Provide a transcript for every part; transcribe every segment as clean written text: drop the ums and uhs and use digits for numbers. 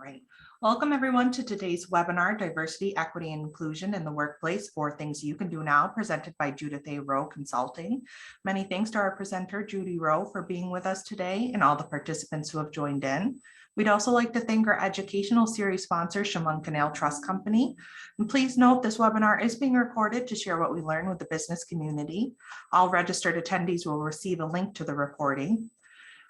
right. Welcome everyone to today's webinar, Diversity, Equity, and Inclusion in the Workplace, 4 Things You Can Do Now, presented by Judith A. Rowe Consulting. Many thanks to our presenter, Judy Rowe, for being with us today and all the participants who have joined in. We'd also like to thank our educational series sponsor, Chemung Canal Trust Company. And please note this webinar is being recorded to share what we learn with the business community. All registered attendees will receive a link to the recording.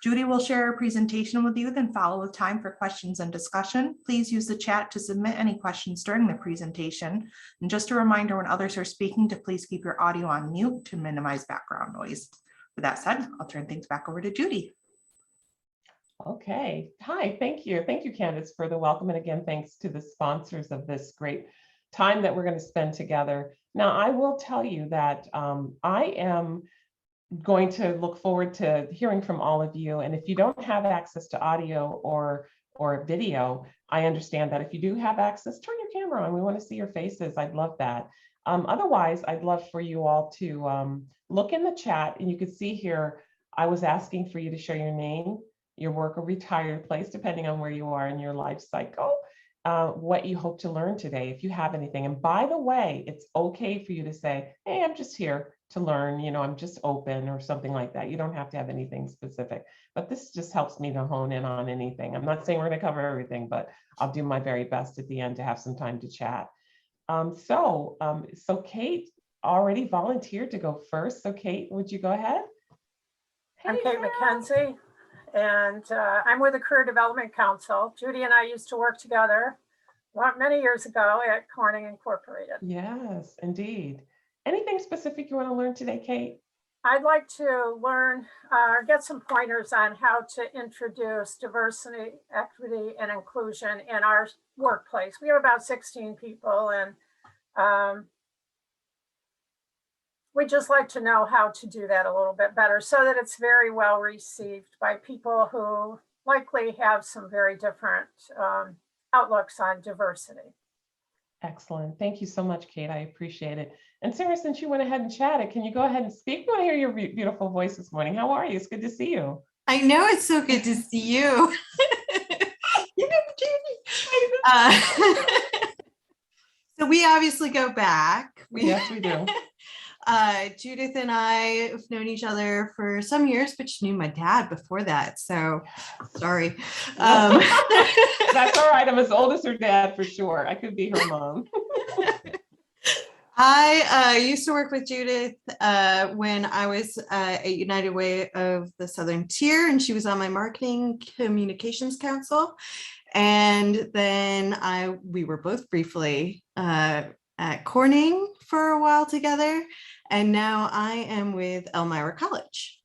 Judy will share a presentation with you, then follow with time for questions and discussion. Please use the chat to submit any questions during the presentation. And just a reminder, when others are speaking, to please keep your audio on mute to minimize background noise. With that said, I'll turn things back over to Judy. Okay. Hi, thank you. Thank you, Candace, for the welcome. And again, thanks to the sponsors of this great time that we're going to spend together. Now, I will tell you that I am going to look forward to hearing from all of you. And if you don't have access to audio or video, I understand that. If you do have access, turn your camera on. We want to see your faces. I'd love that. Otherwise, I'd love for you all to look in the chat, and you can see here, I was asking for you to share your name, your work or retired place, depending on where you are in your life cycle, what you hope to learn today, if you have anything. And by the way, it's okay for you to say, hey, I'm just here to learn, I'm just open or something like that. You don't have to have anything specific, but this just helps me to hone in on anything. I'm not saying we're going to cover everything, but I'll do my very best at the end to have some time to chat. So Kate already volunteered to go first. So Kate, would you go ahead? Hey, I'm Kate McKenzie, and I'm with the Career Development Council. Judy and I used to work together many years ago at Corning Incorporated. Yes, indeed. Anything specific you want to learn today, Kate? I'd like to learn or get some pointers on how to introduce diversity, equity, and inclusion in our workplace. We have about 16 people, and we'd just like to know how to do that a little bit better so that it's very well received by people who likely have some very different outlooks on diversity. Excellent. Thank you so much, Kate. I appreciate it. And Sarah, since you went ahead and chatted, can you go ahead and speak? We want to hear your beautiful voice this morning. How are you? It's good to see you. I know, it's so good to see you. So we obviously go back. Yes, we do. Judith and I have known each other for some years, but she knew my dad before that. So sorry. That's all right. I'm as old as her dad for sure. I could be her mom. I used to work with Judith when I was at United Way of the Southern Tier, and she was on my marketing communications council. And then we were both briefly at Corning for a while together. And now I am with Elmira College.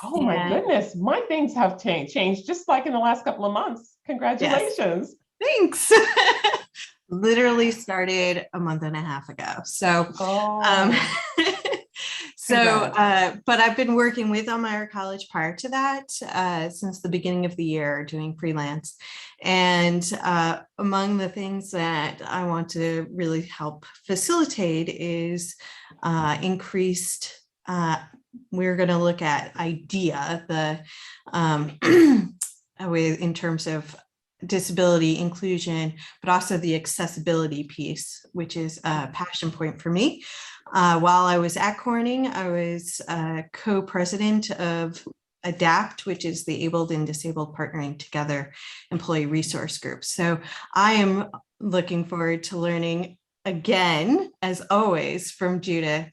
Oh my goodness, my things have changed just like in the last couple of months. Congratulations. Yes. Thanks. Literally started a month and a half ago. So, but I've been working with Elmira College prior to that since the beginning of the year, doing freelance. And among the things that I want to really help facilitate is increased, we're going to look at IDEA, in terms of disability inclusion, but also the accessibility piece, which is a passion point for me. While I was at Corning, I was co-president of ADAPT, which is the Abled and Disabled Partnering Together Employee Resource Group. So I am looking forward to learning again, as always, from Judith,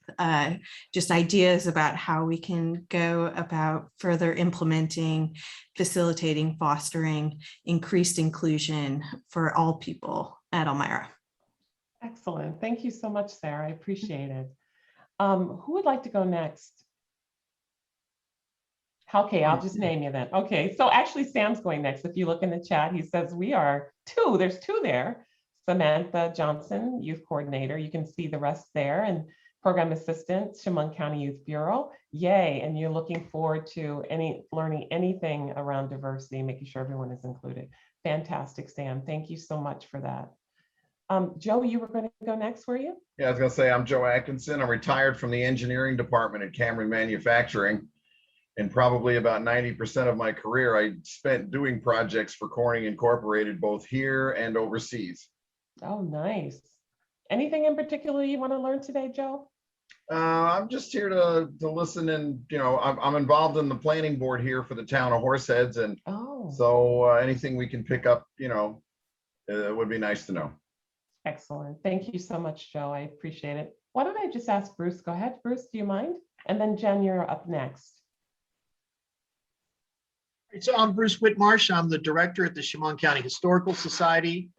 just ideas about how we can go about further implementing, facilitating, fostering increased inclusion for all people at Elmira. Excellent. Thank you so much, Sarah. I appreciate it. Who would like to go next? Okay, I'll just name you then. Okay, so actually Sam's going next. If you look in the chat, he says we are 2. There's 2 there. Tanya Johnson, Youth Coordinator. You can see the rest there. And Program Assistant, Chemung County Youth Bureau. Yay, and you're looking forward to learning anything around diversity, making sure everyone is included. Fantastic, Sam. Thank you so much for that. Joe, you were going to go next, were you? Yeah, I was going to say, I'm Joe Atkinson. I'm retired from the engineering department at Cameron Manufacturing. and probably about 90% of my career I spent doing projects for Corning Incorporated, both here and overseas. Oh, nice. Anything in particular you want to learn today, Joe? I'm just here to listen, and I'm involved in the planning board here for the town of Horseheads, and so anything we can pick up, it would be nice to know. Excellent. Thank you so much, Joe. I appreciate it. Why don't I just ask Bruce? Go ahead, Bruce, do you mind? And then Jen, you're up next. So I'm Bruce Whitmarsh. I'm the director at the Chemung County Historical Society.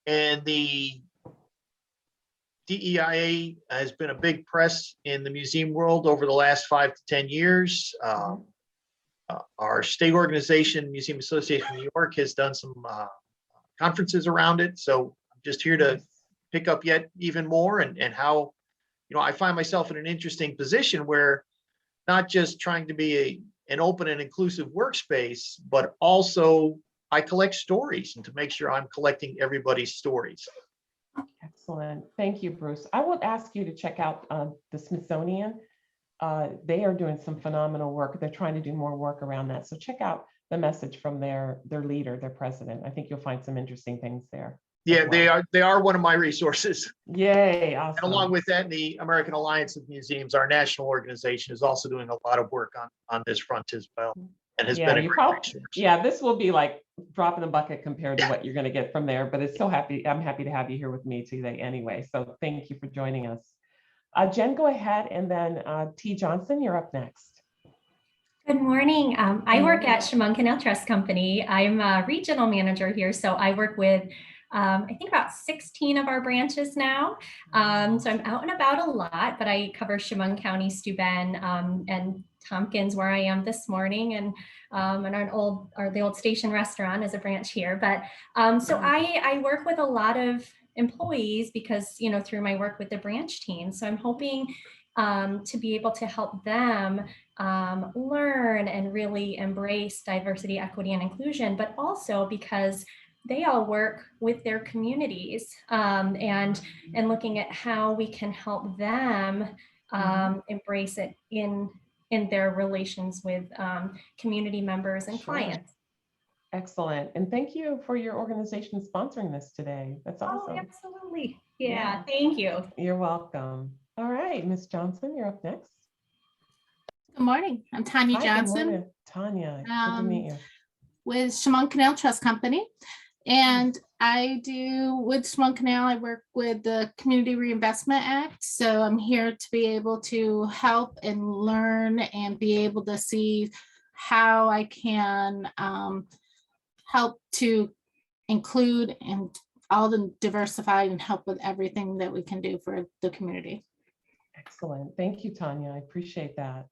And the DEIA has been a big press in the museum world over the last 5 to 10 years. Our state organization, Museum Association of New York, has done some conferences around it. So I'm just here to pick up yet even more, and how, I find myself in an interesting position where not just trying to be an open and inclusive workspace, but also I collect stories, and to make sure I'm collecting everybody's stories. Excellent. Thank you, Bruce. I would ask you to check out the Smithsonian. They are doing some phenomenal work. They're trying to do more work around that. So check out the message from their leader, their president. I think you'll find some interesting things there. Yeah, they are one of my resources. Yay, awesome. And along with that, the American Alliance of Museums, our national organization, is also doing a lot of work on this front as well, and has been a great resource. Yeah, this will be like drop in the bucket compared to what you're going to get from there, but it's so happy. I'm happy to have you here with me today anyway. So thank you for joining us. Jen, go ahead, and then T. Johnson, you're up next. Good morning. I work at Chemung Canal Trust Company. I'm a regional manager here, so I work with I think about 16 of our branches now. So I'm out and about a lot, but I cover Chemung County, Steuben, and Tompkins, where I am this morning, and the old station restaurant is a branch here. But so I work with a lot of employees because, through my work with the branch team. So I'm hoping to be able to help them learn and really embrace diversity, equity, and inclusion, but also because they all work with their communities and looking at how we can help them embrace it in their relations with community members and clients. Excellent. And thank you for your organization sponsoring this today. That's awesome. Oh, absolutely. Yeah, thank you. You're welcome. All right, Ms. Johnson, you're up next. Good morning. I'm Tanya Johnson. Good morning, Tanya. Good to meet you. With Chemung Canal Trust Company. And I do with Chemung Canal, I work with the Community Reinvestment Act. So I'm here to be able to help and learn and be able to see how I can help to include and all the diversify and help with everything that we can do for the community. Excellent. Thank you, Tanya. I appreciate that.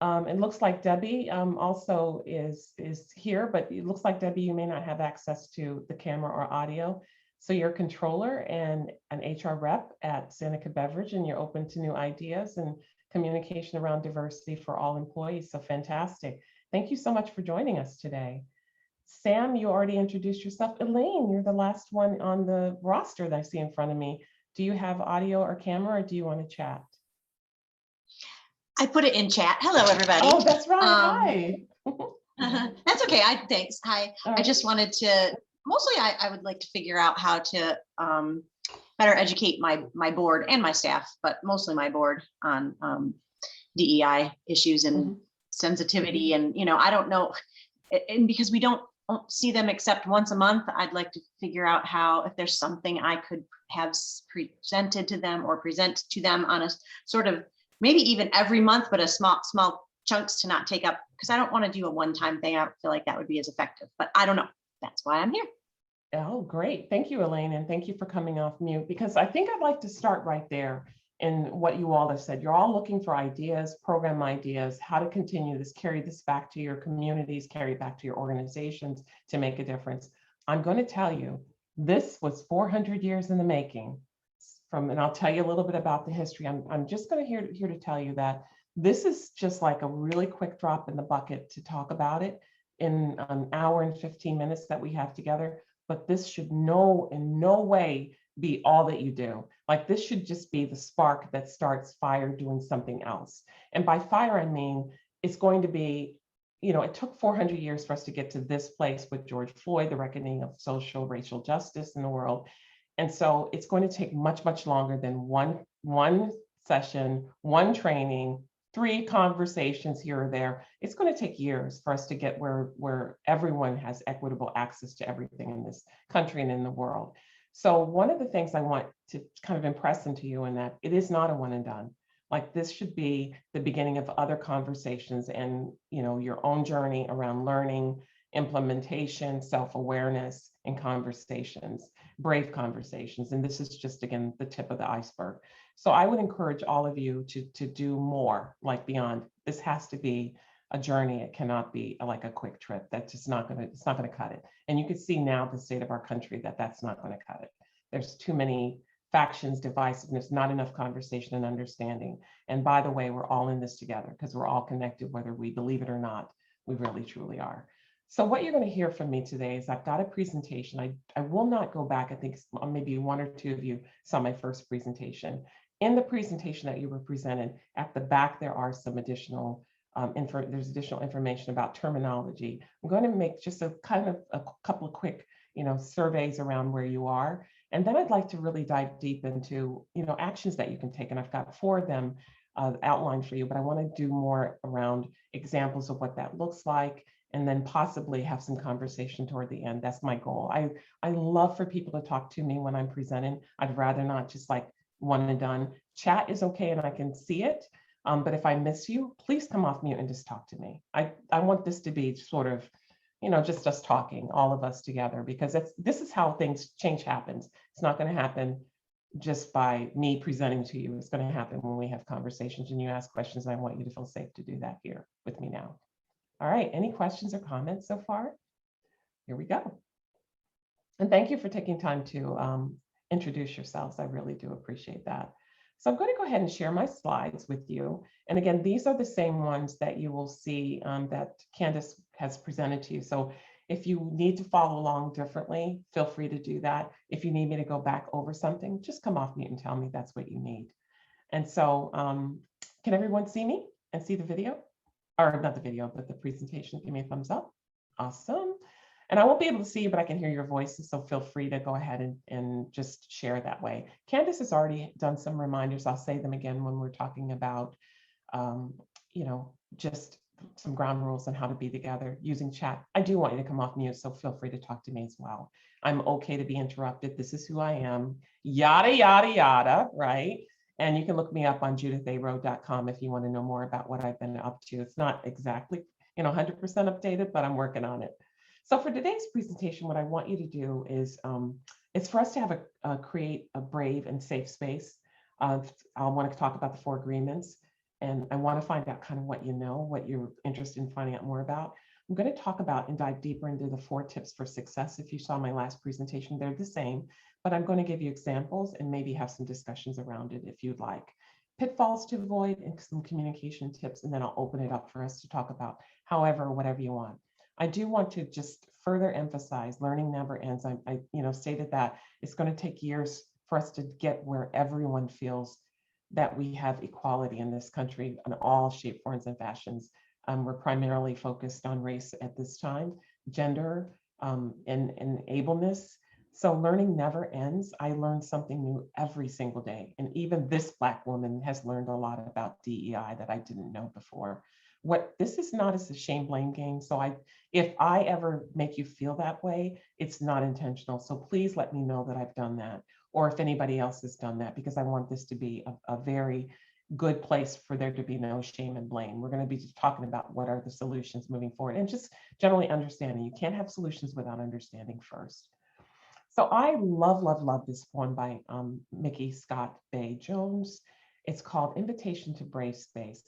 It looks like Debbie also is here, but it looks like, Debbie, you may not have access to the camera or audio. So you're a controller and an HR rep at Seneca Beverage, and you're open to new ideas and communication around diversity for all employees. So fantastic. Thank you so much for joining us today. Sam, you already introduced yourself. Elaine, you're the last one on the roster that I see in front of me. Do you have audio or camera, or do you want to chat? I put it in chat. Hello, everybody. Oh, that's right. Hi. That's okay. Thanks. Hi. I just wanted to, mostly I would like to figure out how to better educate my board and my staff, but mostly my board on DEI issues and sensitivity. And, I don't know, and because we don't see them except once a month, I'd like to figure out how, if there's something I could have presented to them or present to them on a sort of, maybe even every month, but a small chunks to not take up, because I don't want to do a one-time thing. I don't feel like that would be as effective, but I don't know. That's why I'm here. Oh, great. Thank you, Elaine. And thank you for coming off mute, because I think I'd like to start right there in what you all have said. You're all looking for ideas, program ideas, how to continue this, carry this back to your communities, carry it back to your organizations to make a difference. I'm going to tell you, this was 400 years in the making. And I'll tell you a little bit about the history. I'm just going to here to tell you that this is just like a really quick drop in the bucket to talk about it in an hour and 15 minutes that we have together. But this should in no way be all that you do. Like this should just be the spark that starts fire doing something else. And by fire, I mean, it's going to be, it took 400 years for us to get to this place with George Floyd, the reckoning of social, racial justice in the world. And so it's going to take much, much longer than one session, one training, 3 conversations here or there. It's going to take years for us to get where everyone has equitable access to everything in this country and in the world. So one of the things I want to kind of impress into you in that it is not a one and done. Like this should be the beginning of other conversations and, your own journey around learning, implementation, self-awareness, and conversations, brave conversations. And this is just, again, the tip of the iceberg. So I would encourage all of you to do more, like beyond. This has to be a journey. It cannot be like a quick trip. That's just it's not going to cut it. And you can see now the state of our country that's not going to cut it. There's too many factions, divisiveness, not enough conversation and understanding. And by the way, we're all in this together because we're all connected, whether we believe it or not. We really, truly are. So what you're going to hear from me today is I've got a presentation. I will not go back. I think maybe 1 or 2 of you saw my first presentation. In the presentation that you were presented, at the back, there are some additional there's additional information about terminology. I'm going to make just a couple of quick, surveys around where you are. And then I'd like to really dive deep into, actions that you can take. And I've got 4 of them outlined for you, but I want to do more around examples of what that looks like, and then possibly have some conversation toward the end. That's my goal. I love for people to talk to me when I'm presenting. I'd rather not just like one and done. Chat is okay and I can see it. But if I miss you, please come off mute and just talk to me. I want this to be sort of, just us talking, all of us together, because this is how change happens. It's not going to happen just by me presenting to you. It's going to happen when we have conversations and you ask questions. And I want you to feel safe to do that here with me now. All right, any questions or comments so far? Here we go. And thank you for taking time to introduce yourselves. I really do appreciate that. So I'm going to go ahead and share my slides with you. And again, these are the same ones that you will see that Candace has presented to you. So if you need to follow along differently, feel free to do that. If you need me to go back over something, just come off mute and tell me that's what you need. And so can everyone see me and see the video? Or not the video, but the presentation? Give me a thumbs up. Awesome. And I won't be able to see you, but I can hear your voices. So feel free to go ahead and just share that way. Candace has already done some reminders. I'll say them again when we're talking about, just some ground rules on how to be together using chat. I do want you to come off mute, so feel free to talk to me as well. I'm okay to be interrupted. This is who I am. Yada, yada, yada, right? And you can look me up on juditharowe.com if you want to know more about what I've been up to. It's not exactly, 100% updated, but I'm working on it. So for today's presentation, what I want you to do is, it's for us to have create a brave and safe space. I want to talk about the 4 agreements, and I want to find out kind of what what you're interested in finding out more about. I'm going to talk about and dive deeper into the 4 tips for success. If you saw my last presentation, they're the same, but I'm going to give you examples and maybe have some discussions around it if you'd like. Pitfalls to avoid and some communication tips, and then I'll open it up for us to talk about whatever you want. I do want to just further emphasize learning never ends. I stated that it's going to take years for us to get where everyone feels that we have equality in this country in all shapes, forms, and fashions. We're primarily focused on race at this time, gender, and ableness. So learning never ends. I learn something new every single day. And even this Black woman has learned a lot about DEI that I didn't know before. This is not as a shame blame game. So if I ever make you feel that way, it's not intentional. So please let me know that I've done that, or if anybody else has done that, because I want this to be a very good place for there to be no shame and blame. We're going to be just talking about what are the solutions moving forward, and just generally understanding. You can't have solutions without understanding first. So I love this poem by Mickey Scott Bay Jones. It's called Invitation to Brave Space.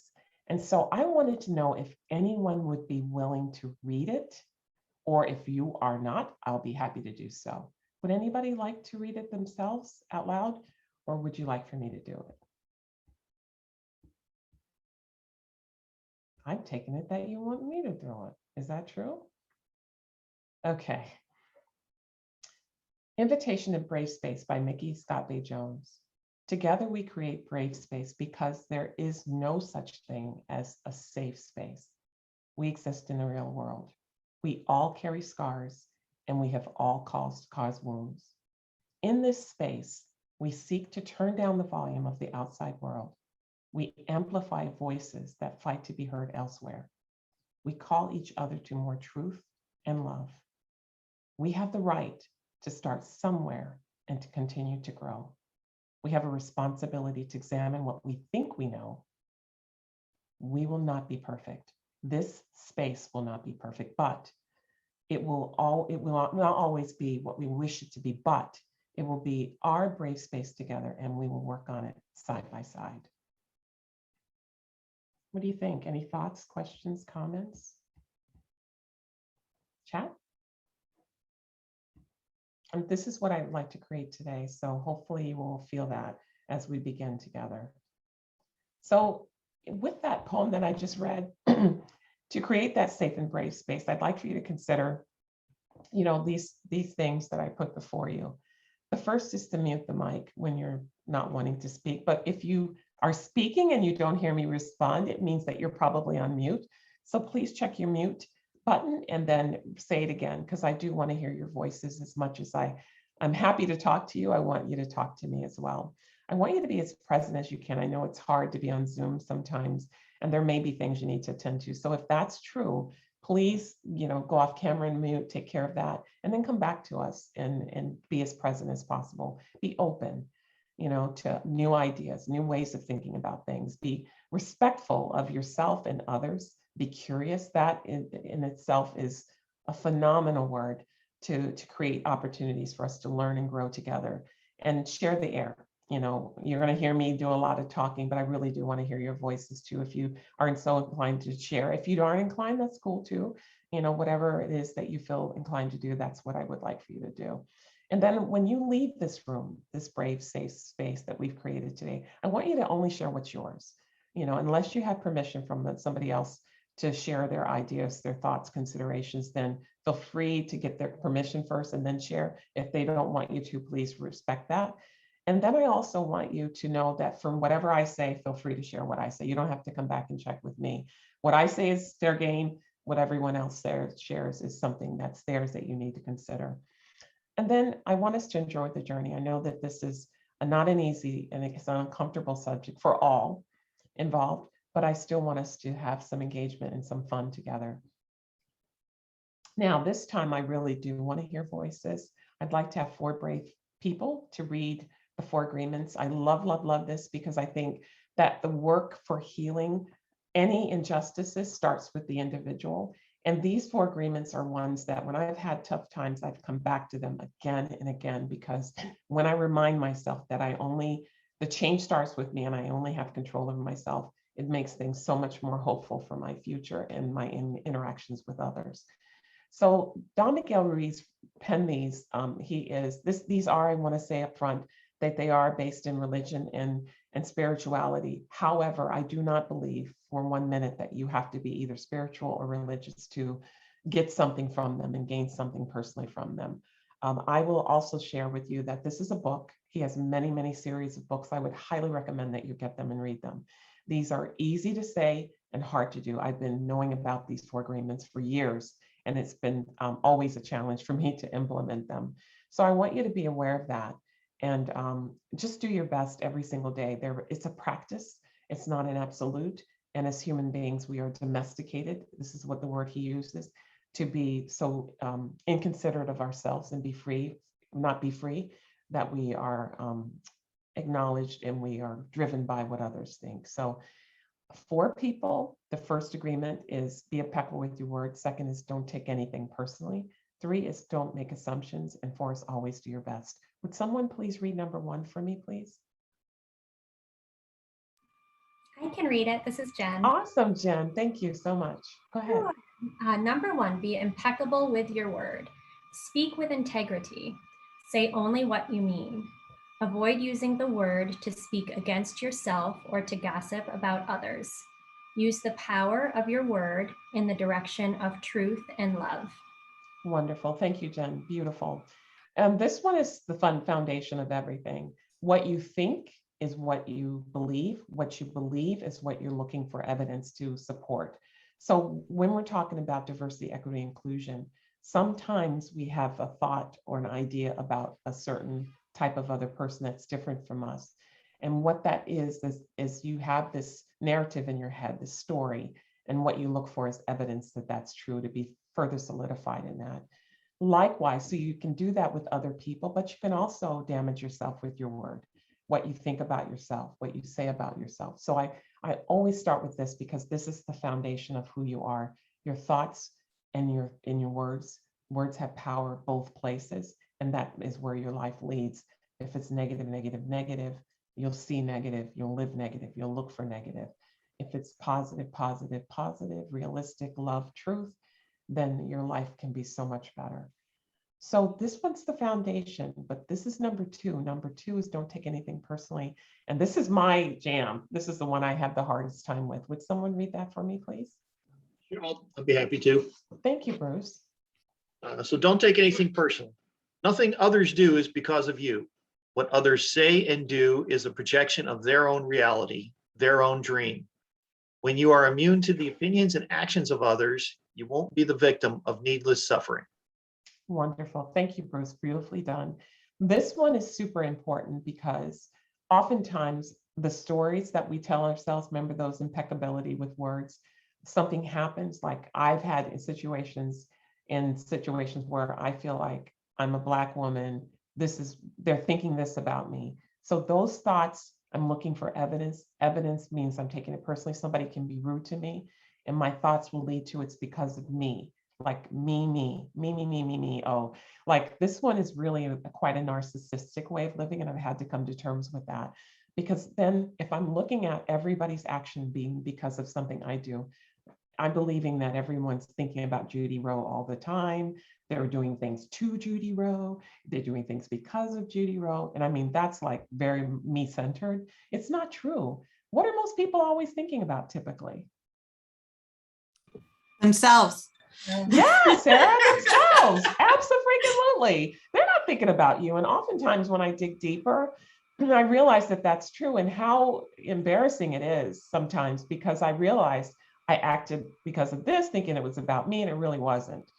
And so I wanted to know if anyone would be willing to read it, or if you are not, I'll be happy to do so. Would anybody like to read it themselves out loud, or would you like for me to do it? I'm taking it that you want me to do it. Is that true? Okay. Invitation to Brave Space by Mickey Scott Bay Jones. Together we create brave space because there is no such thing as a safe space. We exist in the real world. We all carry scars and we have all caused wounds. In this space, we seek to turn down the volume of the outside world. We amplify voices that fight to be heard elsewhere. We call each other to more truth and love. We have the right to start somewhere and to continue to grow. We have a responsibility to examine what we think we know. We will not be perfect. This space will not be perfect, but it will not always be what we wish it to be, but it will be our brave space together, and we will work on it side by side. What do you think? Any thoughts, questions, comments? Chat? And this is what I'd like to create today. So hopefully you will feel that as we begin together. So with that poem that I just read, to create that safe and brave space, I'd like for you to consider, these things that I put before you. The first is to mute the mic when you're not wanting to speak. But if you are speaking and you don't hear me respond, it means that you're probably on mute. So please check your mute button and then say it again, because I do want to hear your voices as much as I'm happy to talk to you. I want you to talk to me as well. I want you to be as present as you can. I know it's hard to be on Zoom sometimes, and there may be things you need to attend to. So if that's true, please, go off camera and mute, take care of that, and then come back to us and be as present as possible. Be open, to new ideas, new ways of thinking about things. Be respectful of yourself and others. Be curious. That in itself is a phenomenal word to create opportunities for us to learn and grow together. And share the air. You're going to hear me do a lot of talking, but I really do want to hear your voices too. If you aren't so inclined to share, if you aren't inclined, that's cool too. Whatever it is that you feel inclined to do, that's what I would like for you to do. And then when you leave this room, this brave, safe space that we've created today, I want you to only share what's yours. Unless you have permission from somebody else to share their ideas, their thoughts, considerations, then feel free to get their permission first and then share. If they don't want you to, please respect that. And then I also want you to know that from whatever I say, feel free to share what I say. You don't have to come back and check with me. What I say is fair game. What everyone else shares is something that's theirs that you need to consider. And then I want us to enjoy the journey. I know that this is not an easy and it's an uncomfortable subject for all involved, but I still want us to have some engagement and some fun together. Now, this time I really do want to hear voices. I'd like to have 4 brave people to read the 4 agreements. I love, love, love this because I think that the work for healing any injustices starts with the individual. And these 4 agreements are ones that when I've had tough times, I've come back to them again and again, because when I remind myself that the change starts with me and I only have control over myself, it makes things so much more hopeful for my future and my interactions with others. So Don Miguel Ruiz penned these. These are, I want to say up front, that they are based in religion and spirituality. However, I do not believe for 1 minute that you have to be either spiritual or religious to get something from them and gain something personally from them. I will also share with you that this is a book. He has many, many series of books. I would highly recommend that you get them and read them. These are easy to say and hard to do. I've been knowing about these 4 agreements for years, and it's been always a challenge for me to implement them. So I want you to be aware of that. And just do your best every single day. It's a practice. It's not an absolute. And as human beings, we are domesticated. This is what the word he uses, to be so inconsiderate of ourselves and not be free, that we are acknowledged and we are driven by what others think. So 4 people, the first agreement is be impeccable with your words. Second is don't take anything personally. 3 is don't make assumptions. And 4 is always do your best. Would someone please read number 1 for me, please? I can read it. This is Jen. Awesome, Jen. Thank you so much. Go ahead. Number 1, be impeccable with your word. Speak with integrity. Say only what you mean. Avoid using the word to speak against yourself or to gossip about others. Use the power of your word in the direction of truth and love. Wonderful. Thank you, Jen. Beautiful. This one is the fun foundation of everything. What you think is what you believe. What you believe is what you're looking for evidence to support. So when we're talking about diversity, equity, inclusion, sometimes we have a thought or an idea about a certain type of other person that's different from us. And what that is you have this narrative in your head, this story, and what you look for is evidence that that's true, to be further solidified in that. Likewise, so you can do that with other people, but you can also damage yourself with your word, what you think about yourself, what you say about yourself. So I always start with this because this is the foundation of who you are. Your thoughts and your words. Words have power both places, and that is where your life leads. If it's negative, negative, negative, you'll see negative, you'll live negative, you'll look for negative. If it's positive, positive, positive, realistic, love, truth, then your life can be so much better. So this one's the foundation, but this is number two. Number two is don't take anything personally. And this is my jam. This is the one I have the hardest time with. Would someone read that for me, please? Sure, I'll be happy to. Thank you, Bruce. So don't take anything personal. Nothing others do is because of you. What others say and do is a projection of their own reality, their own dream. When you are immune to the opinions and actions of others, you won't be the victim of needless suffering. Wonderful. Thank you, Bruce. Beautifully done. This one is super important because oftentimes the stories that we tell ourselves, remember those impeccability with words, something happens, like I've had in situations where I feel like I'm a Black woman, they're thinking this about me. So those thoughts, I'm looking for evidence. Evidence means I'm taking it personally. Somebody can be rude to me and my thoughts will lead to it's because of me. Like me. Oh, like this one is really quite a narcissistic way of living. And I've had to come to terms with that, because then if I'm looking at everybody's action being because of something I do, I'm believing that everyone's thinking about Judy Rowe all the time. They're doing things to Judy Rowe. They're doing things because of Judy Rowe. And I mean, that's like very me-centered. It's not true. What are most people always thinking about typically? Themselves. Yeah, Sarah, themselves. Absolutely. They're not thinking about you. And oftentimes when I dig deeper, I realize that that's true, and how embarrassing it is sometimes, because I realized I acted because of this, thinking it was about me, and it really wasn't.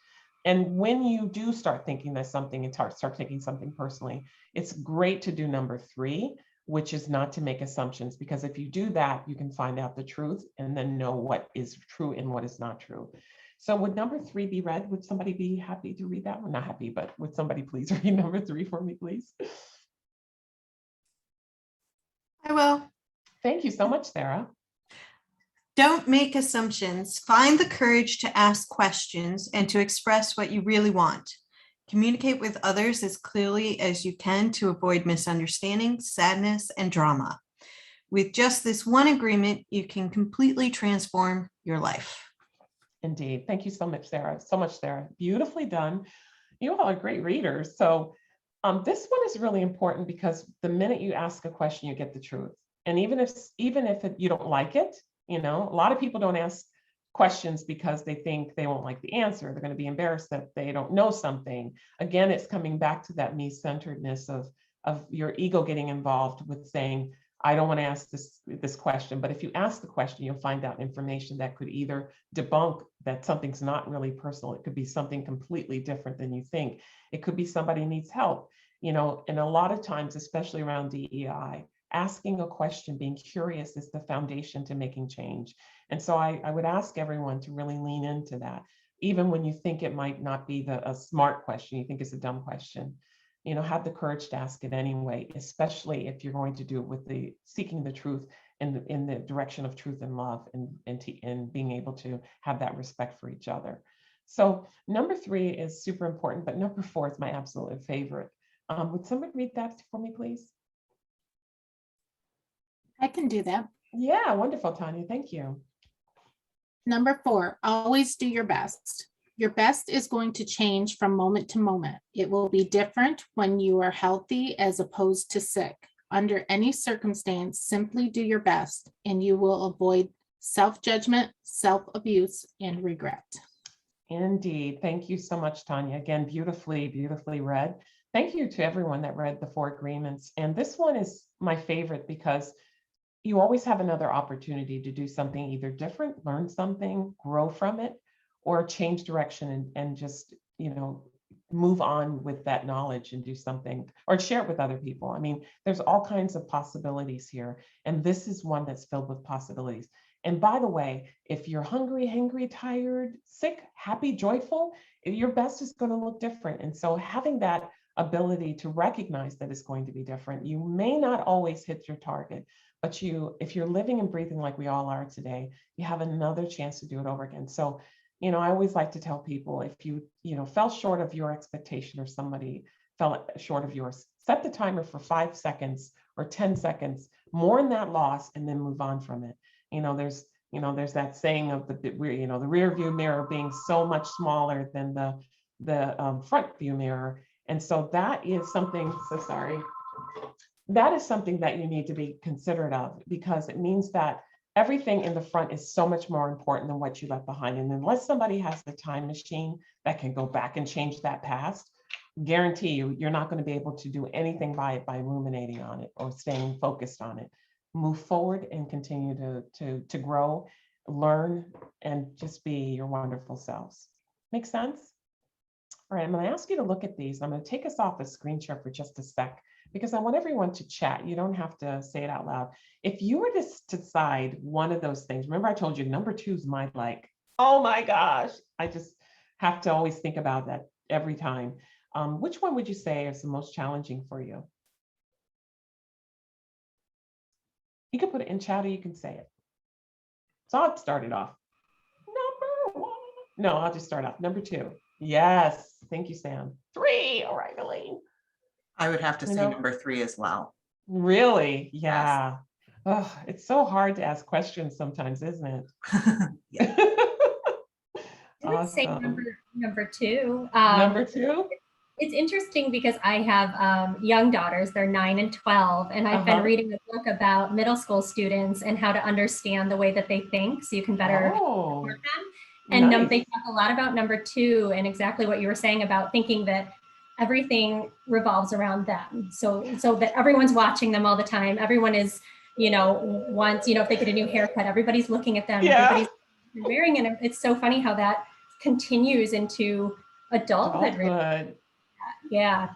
And when you do start thinking that something and start taking something personally, it's great to do number 3, which is not to make assumptions, because if you do that, you can find out the truth and then know what is true and what is not true. So would number 3 be read? Would somebody be happy to read that one? Not happy, but would somebody please read number 3 for me, please? I will. Thank you so much, Sarah. Don't make assumptions. Find the courage to ask questions and to express what you really want. Communicate with others as clearly as you can to avoid misunderstanding, sadness, and drama. With just this one agreement, you can completely transform your life. Indeed. Thank you so much, Sarah. So much, Sarah. Beautifully done. You all are great readers. So this one is really important, because the minute you ask a question, you get the truth. And even if you don't like it, you know, a lot of people don't ask questions because they think they won't like the answer. They're going to be embarrassed that they don't know something. Again, it's coming back to that me-centeredness of your ego getting involved with saying, I don't want to ask this question. But if you ask the question, you'll find out information that could either debunk that something's not really personal. It could be something completely different than you think. It could be somebody needs help, you know, and a lot of times, especially around DEI, asking a question, being curious is the foundation to making change. And so I would ask everyone to really lean into that. Even when you think it might not be a smart question, you think it's a dumb question, you know, have the courage to ask it anyway, especially if you're going to do it with the seeking the truth and in the direction of truth and love, and being able to have that respect for each other. So number 3 is super important, but number 4 is my absolute favorite. Would someone read that for me, please? I can do that. Yeah, wonderful, Tanya. Thank you. Number 4, always do your best. Your best is going to change from moment to moment. It will be different when you are healthy as opposed to sick. Under any circumstance, simply do your best and you will avoid self-judgment, self-abuse, and regret. Indeed. Thank you so much, Tanya. Again, beautifully, beautifully read. thank you to everyone that read the 4 agreements. And this one is my favorite because you always have another opportunity to do something either different, learn something, grow from it, or change direction and just, move on with that knowledge and do something or share it with other people. I mean, there's all kinds of possibilities here. And this is one that's filled with possibilities. And by the way, if you're hungry, hangry, tired, sick, happy, joyful, your best is going to look different. And so having that ability to recognize that it's going to be different, you may not always hit your target, but if you're living and breathing like we all are today, you have another chance to do it over again. So, I always like to tell people, if you, fell short of your expectation or somebody fell short of yours, set the timer for 5 seconds or 10 seconds, mourn that loss, and then move on from it. There's that saying of the rear view mirror being so much smaller than the front view mirror. And so that is something, that is something that you need to be considerate of, because it means that everything in the front is so much more important than what you left behind. And unless somebody has the time machine that can go back and change that past, guarantee you're not going to be able to do anything by ruminating on it or staying focused on it. Move forward and continue to grow, learn, and just be your wonderful selves. Make sense? All right, I'm going to ask you to look at these. I'm going to take us off the screen share for just a sec, because I want everyone to chat. You don't have to say it out loud. If you were to decide one of those things, remember I told you number 2 is my oh my gosh, I just have to always think about that every time. Which one would you say is the most challenging for you? You can put it in chat or you can say it. So I'll start it off. Number 1. No, I'll just start off. Number 2. Yes. Thank you, Sam. 3. All right, Elaine. I would have to say number 3 as well. Really? Yeah. Yes. Oh, it's so hard to ask questions sometimes, isn't it? Yeah. I would say number 2. Number 2? It's interesting because I have young daughters. They're 9 and 12, and I've been reading a book about middle school students and how to understand the way that they think, so you can better support them. And they talk a lot about number 2 and exactly what you were saying about thinking that everything revolves around them. So that everyone's watching them all the time. Everyone is, once, if they get a new haircut, everybody's looking at them. Yeah. Everybody's wearing it. It's so funny how that continues into adulthood. Really. Yeah.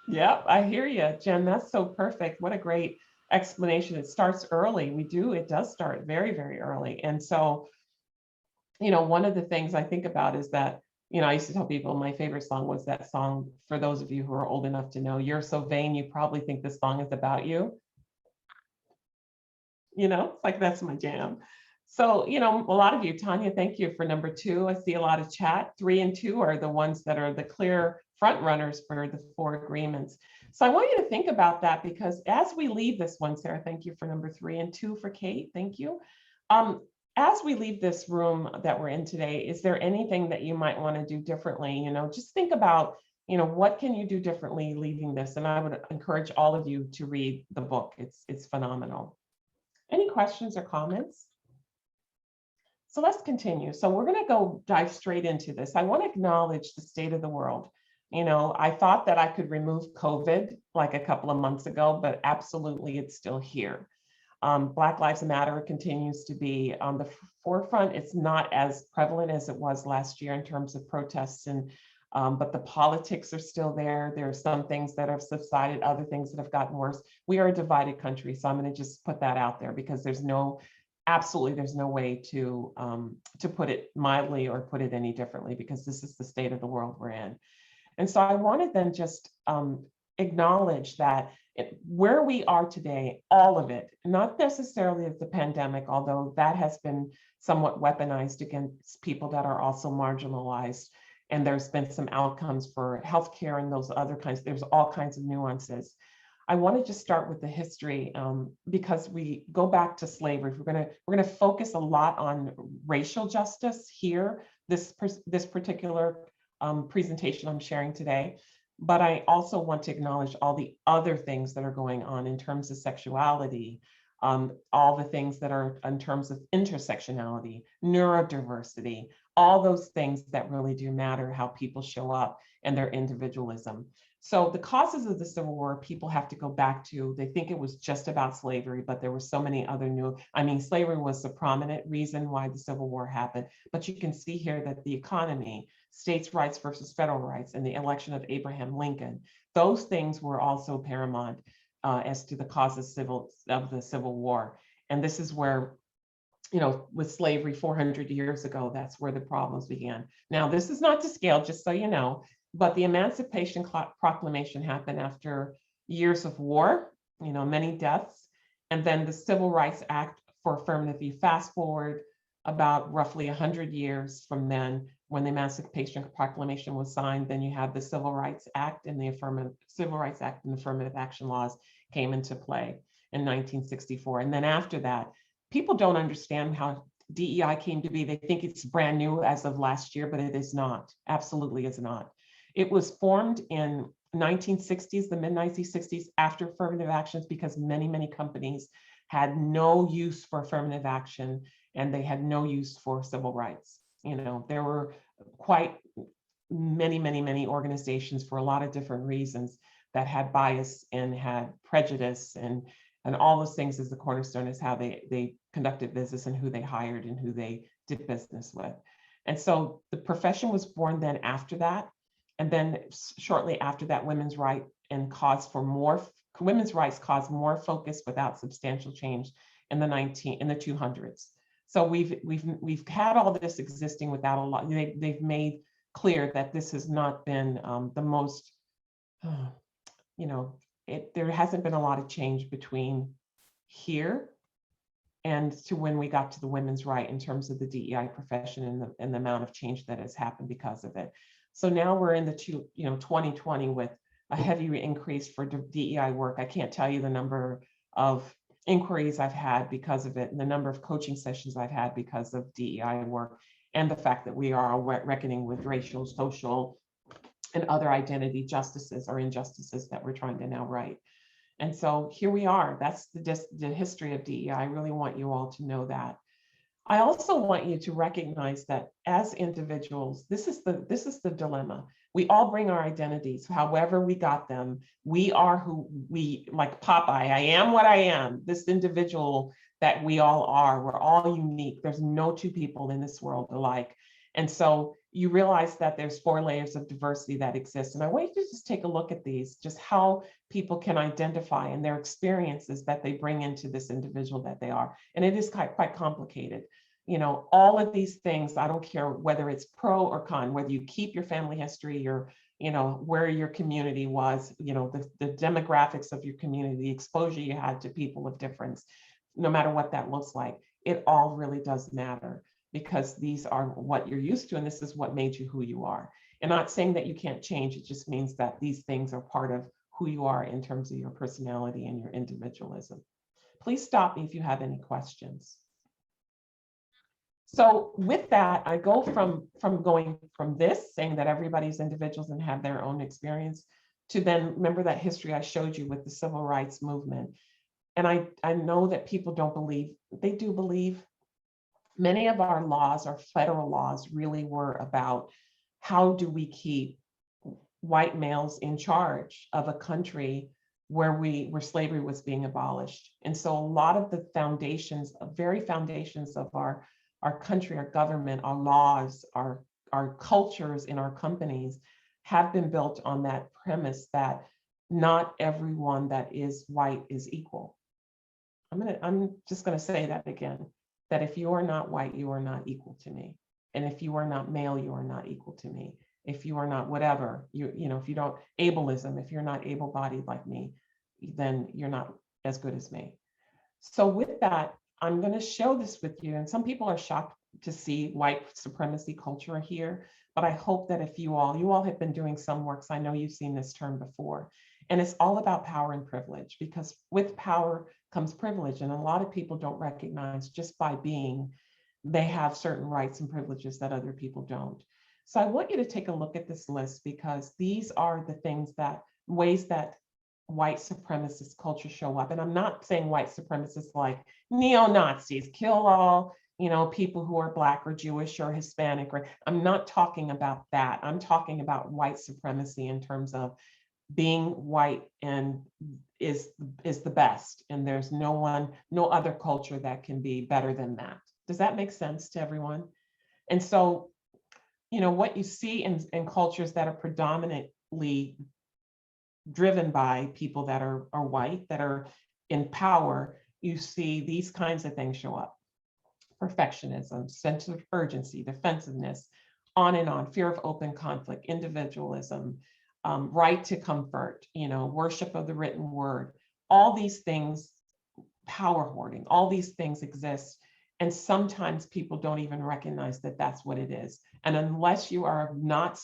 Yep, I hear you, Jen. That's so perfect. What a great explanation. It starts early. It does start very, very early. And so, one of the things I think about is that, I used to tell people my favorite song was that song, for those of you who are old enough to know, "You're so vain, you probably think this song is about you." It's like, that's my jam. So, a lot of you, Tanya, thank you for number 2. I see a lot of chat. 3 and 2 are the ones that are the clear front runners for the 4 agreements. So I want you to think about that, because as we leave this one, Sarah, thank you for number 3, and 2 for Kate. Thank you. As we leave this room that we're in today, is there anything that you might want to do differently? Just think about, what can you do differently leaving this? And I would encourage all of you to read the book. It's phenomenal. Any questions or comments? So let's continue. So we're going to dive straight into this. I want to acknowledge the state of the world. I thought that I could remove COVID like a couple of months ago, but absolutely it's still here. Black Lives Matter continues to be on the forefront. It's not as prevalent as it was last year in terms of protests, but the politics are still there. There are some things that have subsided, other things that have gotten worse. We are a divided country, so I'm going to just put that out there, because there's no way to put it mildly or put it any differently, because this is the state of the world we're in. And so I want to then just acknowledge that where we are today, all of it, not necessarily the pandemic, although that has been somewhat weaponized against people that are also marginalized. And there's been some outcomes for healthcare and those other kinds. There's all kinds of nuances. I want to just start with the history, because we go back to slavery. We're going to focus a lot on racial justice here, this particular presentation I'm sharing today. But I also want to acknowledge all the other things that are going on in terms of sexuality, all the things that are in terms of intersectionality, neurodiversity, all those things that really do matter, how people show up and their individualism. So the causes of the Civil War, people have to go back to, they think it was just about slavery, but there were so many other slavery was the prominent reason why the Civil War happened. But you can see here that the economy, states' rights versus federal rights, and the election of Abraham Lincoln, those things were also paramount as to the causes of the Civil War. And this is where, with slavery 400 years ago, that's where the problems began. Now, this is not to scale, just so you know, but the Emancipation Proclamation happened after years of war, many deaths, and then the Civil Rights Act for affirmative. You fast forward about roughly 100 years from then, when the Emancipation Proclamation was signed, then you have the Civil Rights Act and the affirmative action laws came into play in 1964. And then after that, people don't understand how DEI came to be. They think it's brand new as of last year, but it is not. Absolutely is not. It was formed in 1960s, the mid-1960s, after affirmative actions, because many, many companies had no use for affirmative action and they had no use for civil rights. There were quite many, many, many organizations for a lot of different reasons that had bias and had prejudice and all those things as the cornerstone is how they conducted business and who they hired and who they did business with. And so the profession was born then after that. And then shortly after that, women's rights caused more focus without substantial change in the 200s. So we've had all this existing without a lot. They've made clear that this has not been the most, there hasn't been a lot of change between here and to when we got to the women's right in terms of the DEI profession and the amount of change that has happened because of it. So now we're in the 2020 with a heavy increase for DEI work. I can't tell you the number of inquiries I've had because of it and the number of coaching sessions I've had because of DEI work and the fact that we are reckoning with racial, social, and other identity justices or injustices that we're trying to now right. And so here we are. That's the history of DEI. I really want you all to know that. I also want you to recognize that as individuals, this is the dilemma. We all bring our identities, however we got them. We are who we, like Popeye, I am what I am, this individual that we all are. We're all unique. There's no two people in this world alike. And so you realize that there's 4 layers of diversity that exist. And I want you to just take a look at these, just how people can identify and their experiences that they bring into this individual that they are. And it is quite complicated. All of these things, I don't care whether it's pro or con, whether you keep your family history, where your community was, the demographics of your community, the exposure you had to people of difference, no matter what that looks like, it all really does matter. Because these are what you're used to, and this is what made you who you are. And not saying that you can't change, it just means that these things are part of who you are in terms of your personality and your individualism. Please stop me if you have any questions. So with that, I go from going from this, saying that everybody's individuals and have their own experience, to then remember that history I showed you with the civil rights movement. And I know that people don't believe, they do believe. Many of our laws, our federal laws, really were about how do we keep white males in charge of a country where slavery was being abolished. And so a lot of the foundations, very foundations of our country, our government, our laws, our cultures in our companies have been built on that premise that not everyone that is white is equal. I'm just going to say that again. That if you are not white, you are not equal to me. And if you are not male, you are not equal to me. If you are not whatever, if you don't, ableism, if you're not able-bodied like me, then you're not as good as me. So with that, I'm going to show this with you. And some people are shocked to see white supremacy culture here, but I hope that if you all have been doing some work, so I know you've seen this term before. And it's all about power and privilege, because with power comes privilege. And a lot of people don't recognize just by being, they have certain rights and privileges that other people don't. So I want you to take a look at this list, because these are the ways that white supremacist culture show up. And I'm not saying white supremacists like neo-Nazis, kill all, you know, people who are Black or Jewish or Hispanic, or I'm not talking about that. I'm talking about white supremacy in terms of being white and is the best. And there's no other culture that can be better than that. Does that make sense to everyone? And so, you know, what you see in cultures that are predominantly driven by people that are white, that are in power, you see these kinds of things show up. Perfectionism, sense of urgency, defensiveness, on and on, fear of open conflict, individualism, right to comfort, you know, worship of the written word, all these things, power hoarding, all these things exist. And sometimes people don't even recognize that that's what it is. And unless you are not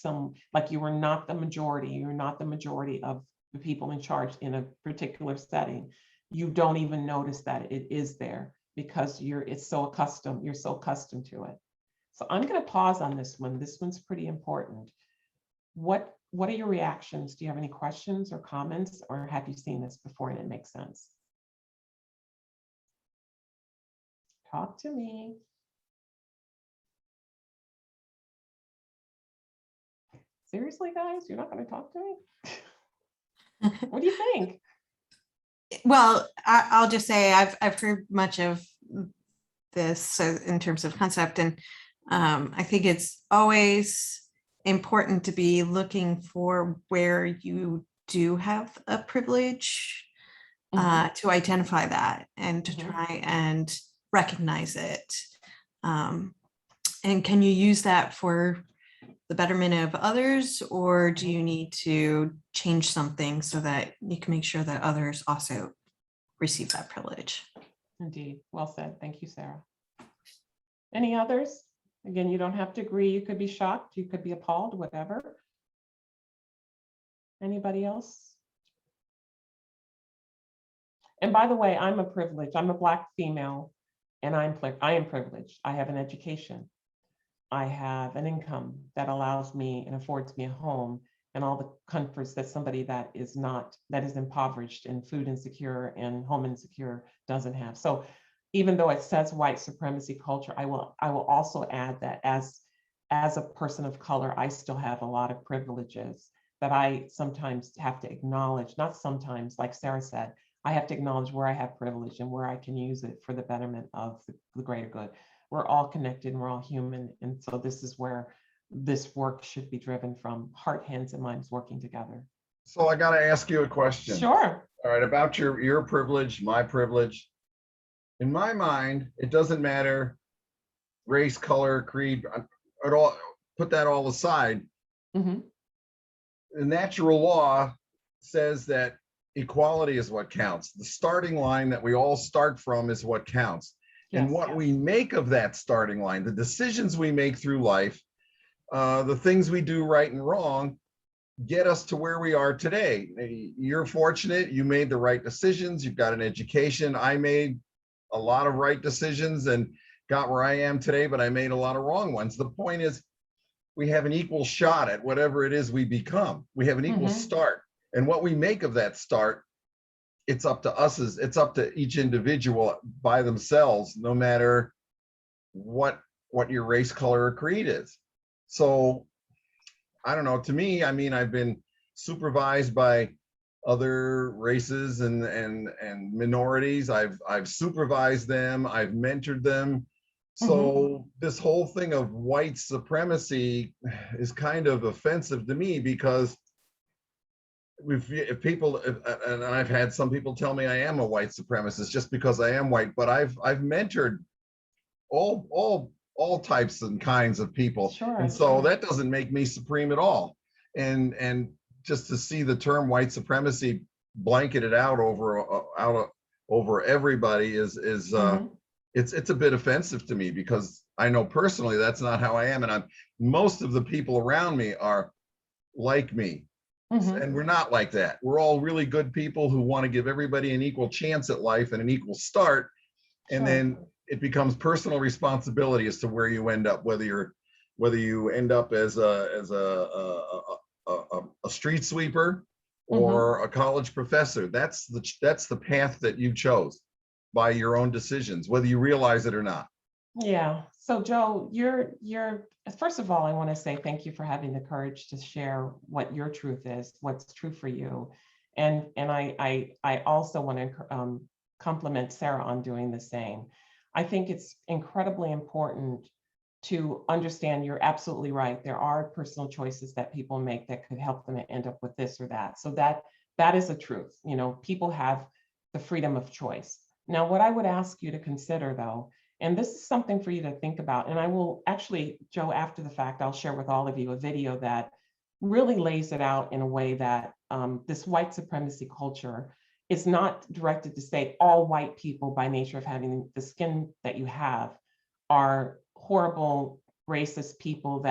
you are not the majority, you're not the majority of the people in charge in a particular setting, you don't even notice that it is there because you're so accustomed to it. So I'm going to pause on this one. This one's pretty important. What are your reactions? Do you have any questions or comments, or have you seen this before and it makes sense? Talk to me. Seriously, guys, you're not going to talk to me? What do you think? Well, I'll just say I've heard much of this in terms of concept, and I think it's always important to be looking for where you do have a privilege, to identify that and to try and recognize it. And can you use that for the betterment of others, or do you need to change something so that you can make sure that others also receive that privilege? Indeed. Well said. Thank you, Sarah. Any others? Again, you don't have to agree. You could be shocked. You could be appalled, whatever. Anybody else? And by the way, I'm a privilege. I'm a Black female, and I am privileged. I have an education. I have an income that allows me and affords me a home and all the comforts that somebody that is impoverished and food insecure and home insecure doesn't have. So even though it says white supremacy culture, I will also add that as a person of color, I still have a lot of privileges that I sometimes have to acknowledge. Not sometimes, like Sarah said, I have to acknowledge where I have privilege and where I can use it for the betterment of the greater good. We're all connected and we're all human. And so this is where this work should be driven from: heart, hands, and minds working together. So I got to ask you a question. Sure. All right, about your privilege, my privilege. In my mind, it doesn't matter race, color, creed, at all. Put that all aside. The natural law says that equality is what counts. The starting line that we all start from is what counts. Yes, and what we make of that starting line, the decisions we make through life, the things we do right and wrong, get us to where we are today. You're fortunate. You made the right decisions. You've got an education. I made a lot of right decisions and got where I am today, but I made a lot of wrong ones. The point is, we have an equal shot at whatever it is we become. We have an equal start. And what we make of that start, it's up to us, it's up to each individual by themselves, no matter what your race, color, or creed is. So I don't know, to me, I mean, I've been supervised by other races and minorities. I've supervised them, I've mentored them. So this whole thing of white supremacy is kind of offensive to me, because and I've had some people tell me I am a white supremacist just because I am white, but I've mentored all types and kinds of people. Sure, and so that doesn't make me supreme at all. And just to see the term white supremacy blanketed out over everybody is it's a bit offensive to me, because I know personally that's not how I am, and most of the people around me are like me. And we're not like that. We're all really good people who want to give everybody an equal chance at life and an equal start. And then it becomes personal responsibility as to where you end up, whether you end up as a street sweeper or a college professor. That's the path that you chose by your own decisions, whether you realize it or not. Yeah. So Joe, you're first of all, I want to say thank you for having the courage to share what your truth is, what's true for you. And I also want to compliment Sarah on doing the same. I think it's incredibly important to understand you're absolutely right. There are personal choices that people make that could help them end up with this or that. So that is the truth. You know, people have the freedom of choice. Now, what I would ask you to consider though, and this is something for you to think about, and I will actually, Joe, after the fact, I'll share with all of you a video that really lays it out in a way that this white supremacy culture is not directed to say all white people by nature of having the skin that you have are horrible, racist people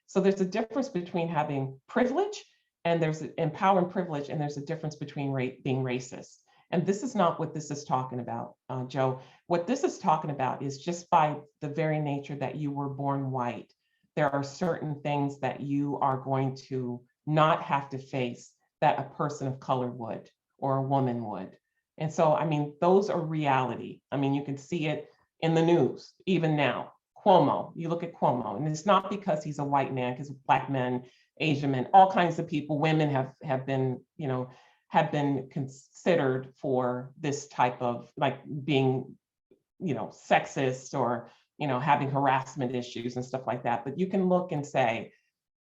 so there's a difference between having privilege and power and privilege, and there's a difference between being racist. And this is not what this is talking about, Joe. What this is talking about is just by the very nature that you were born white, there are certain things that you are going to not have to face that a person of color would or a woman would. And so, I mean, those are reality. I mean, you can see it in the news, even now. Cuomo, you look at Cuomo, and it's not because he's a white man, because Black men, Asian men, all kinds of people, women have been, you know, have been considered for this type of like being, you know, sexist or, you know, having harassment issues and stuff like that. But you can look and say,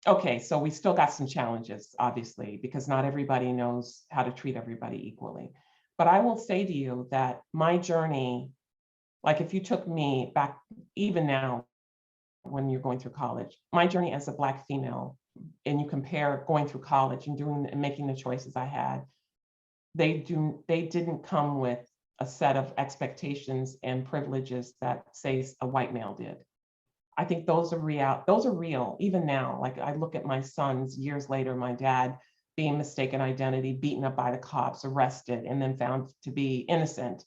okay, so we still got some challenges, obviously, because not everybody knows how to treat everybody equally. But I will say to you that my journey, like if you took me back, even now, when you're going through college, my journey as a Black female, and you compare going through college and doing and making the choices I had, they didn't come with a set of expectations and privileges that say a white male did. I think those are real, even now. Like I look at my sons years later, my dad being mistaken identity, beaten up by the cops, arrested, and then found to be innocent,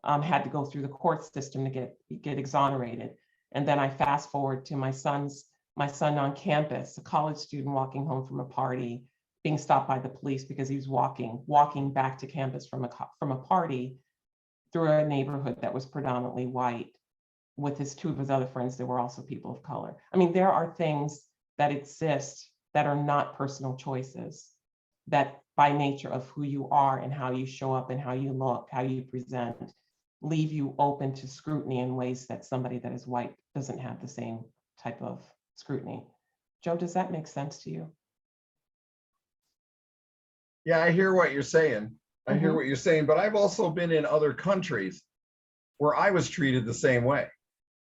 had to go through the court system to get exonerated. And then I fast forward to my son on campus, a college student walking home from a party, being stopped by the police because he was walking back to campus from a party through a neighborhood that was predominantly white, with two of his other friends that were also people of color. I mean, there are things that exist that are not personal choices, that by nature of who you are and how you show up and how you look, how you present, leave you open to scrutiny in ways that somebody that is white doesn't have the same type of scrutiny. Joe, does that make sense to you? Yeah, I hear what you're saying. I hear what you're saying, but I've also been in other countries where I was treated the same way.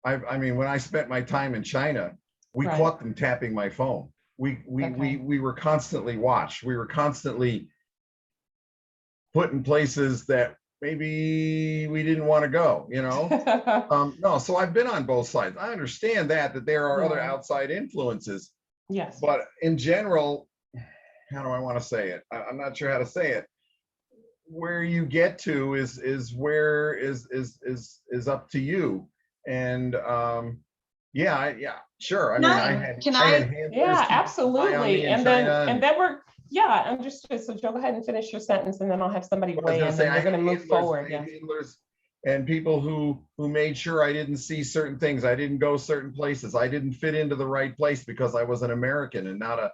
I mean, when I spent my time in China, we caught them tapping my phone. We were constantly watched. We were constantly put in places that maybe we didn't want to go, you know? No, so I've been on both sides. I understand that there are other outside influences. Yes. But in general, how do I want to say it? I'm not sure how to say it. Where you get to is up to you. And yeah, sure. I mean, I had handlers yeah, keep absolutely. And then we're, yeah, understood. So Joe, go ahead and finish your sentence, and then I'll have somebody weigh in, and then we're going to move forward. Yeah. Handlers and people who made sure I didn't see certain things. I didn't go certain places. I didn't fit into the right place because I was an American and not a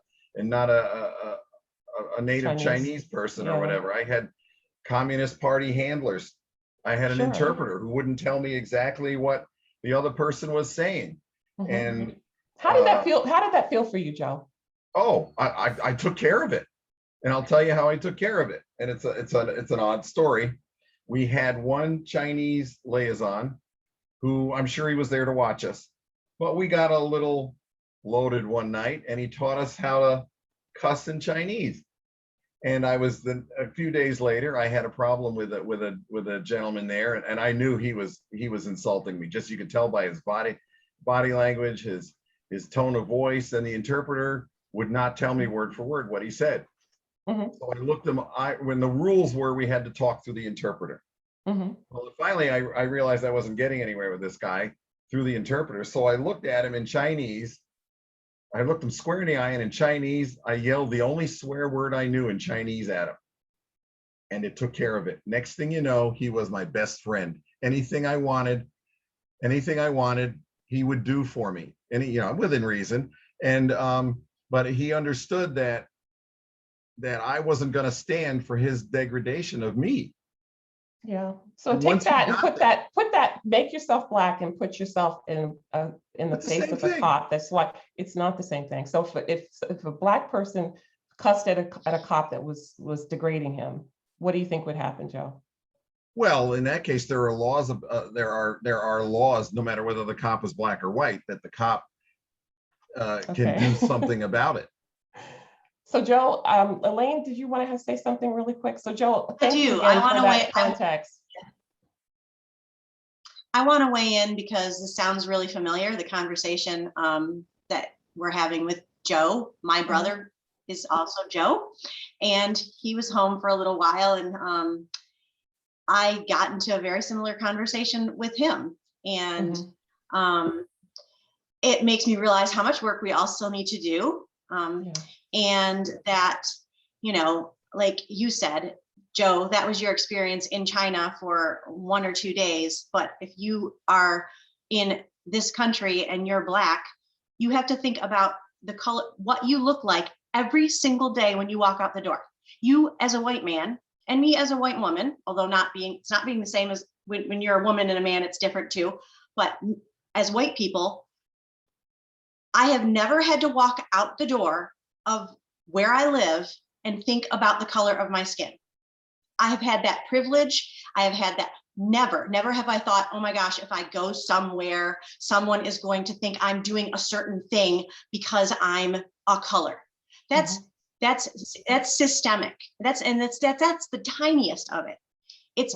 native Chinese person or whatever. I had Communist Party handlers. I had an interpreter who wouldn't tell me exactly what the other person was saying. And how did that feel? How did that feel for you, Joe? Oh, I took care of it, and I'll tell you how I took care of it. And it's an odd story. We had one Chinese liaison who, I'm sure he was there to watch us, but we got a little loaded one night, and he taught us how to cuss in Chinese. And a few days later, I had a problem with a gentleman there, and I knew he was insulting me. Just you could tell by his body language, his tone of voice, and the interpreter would not tell me word for word what he said. So I looked him. When the rules were, we had to talk through the interpreter. Well, finally, I realized I wasn't getting anywhere with this guy through the interpreter. So I looked at him in Chinese. I looked him square in the eye, and in Chinese, I yelled the only swear word I knew in Chinese at him. And it took care of it. Next thing you know, he was my best friend. Anything I wanted, Anything I wanted, he would do for me, and you know, within reason. And but he understood that I wasn't going to stand for his degradation of me. Yeah. So And take once he that and got put that, make yourself black and put yourself in the It's the face same of a thing. cop. That's why it's not the same thing. So if a black person cussed at a cop that was degrading him, what do you think would happen, Joe? Well, in that case, there are laws. There are laws, no matter whether the cop is black or white, that the cop can Okay. do something about it. So Joe, Elaine, did you want to say something really quick? So Joe, thank you do. I again for wanna that weigh- context. I want to weigh in because this sounds really familiar. The conversation that we're having with Joe, my brother is also Joe, and he was home for a little while, and I got into a very similar conversation with him, and it makes me realize how much work we all still need to do, and that, you know, like you said, Joe, that was your experience in China for 1 or 2 days. But if you are in this country and you're black, you have to think about the color, what you look like every single day when you walk out the door. You as a white man and me as a white woman, although it's not being the same as when you're a woman and a man, it's different too. But as white people, I have never had to walk out the door of where I live and think about the color of my skin. I have had that privilege. I have had that. Never have I thought, oh my gosh, if I go somewhere, someone is going to think I'm doing a certain thing because I'm a color. That's systemic. That's the tiniest of it. It's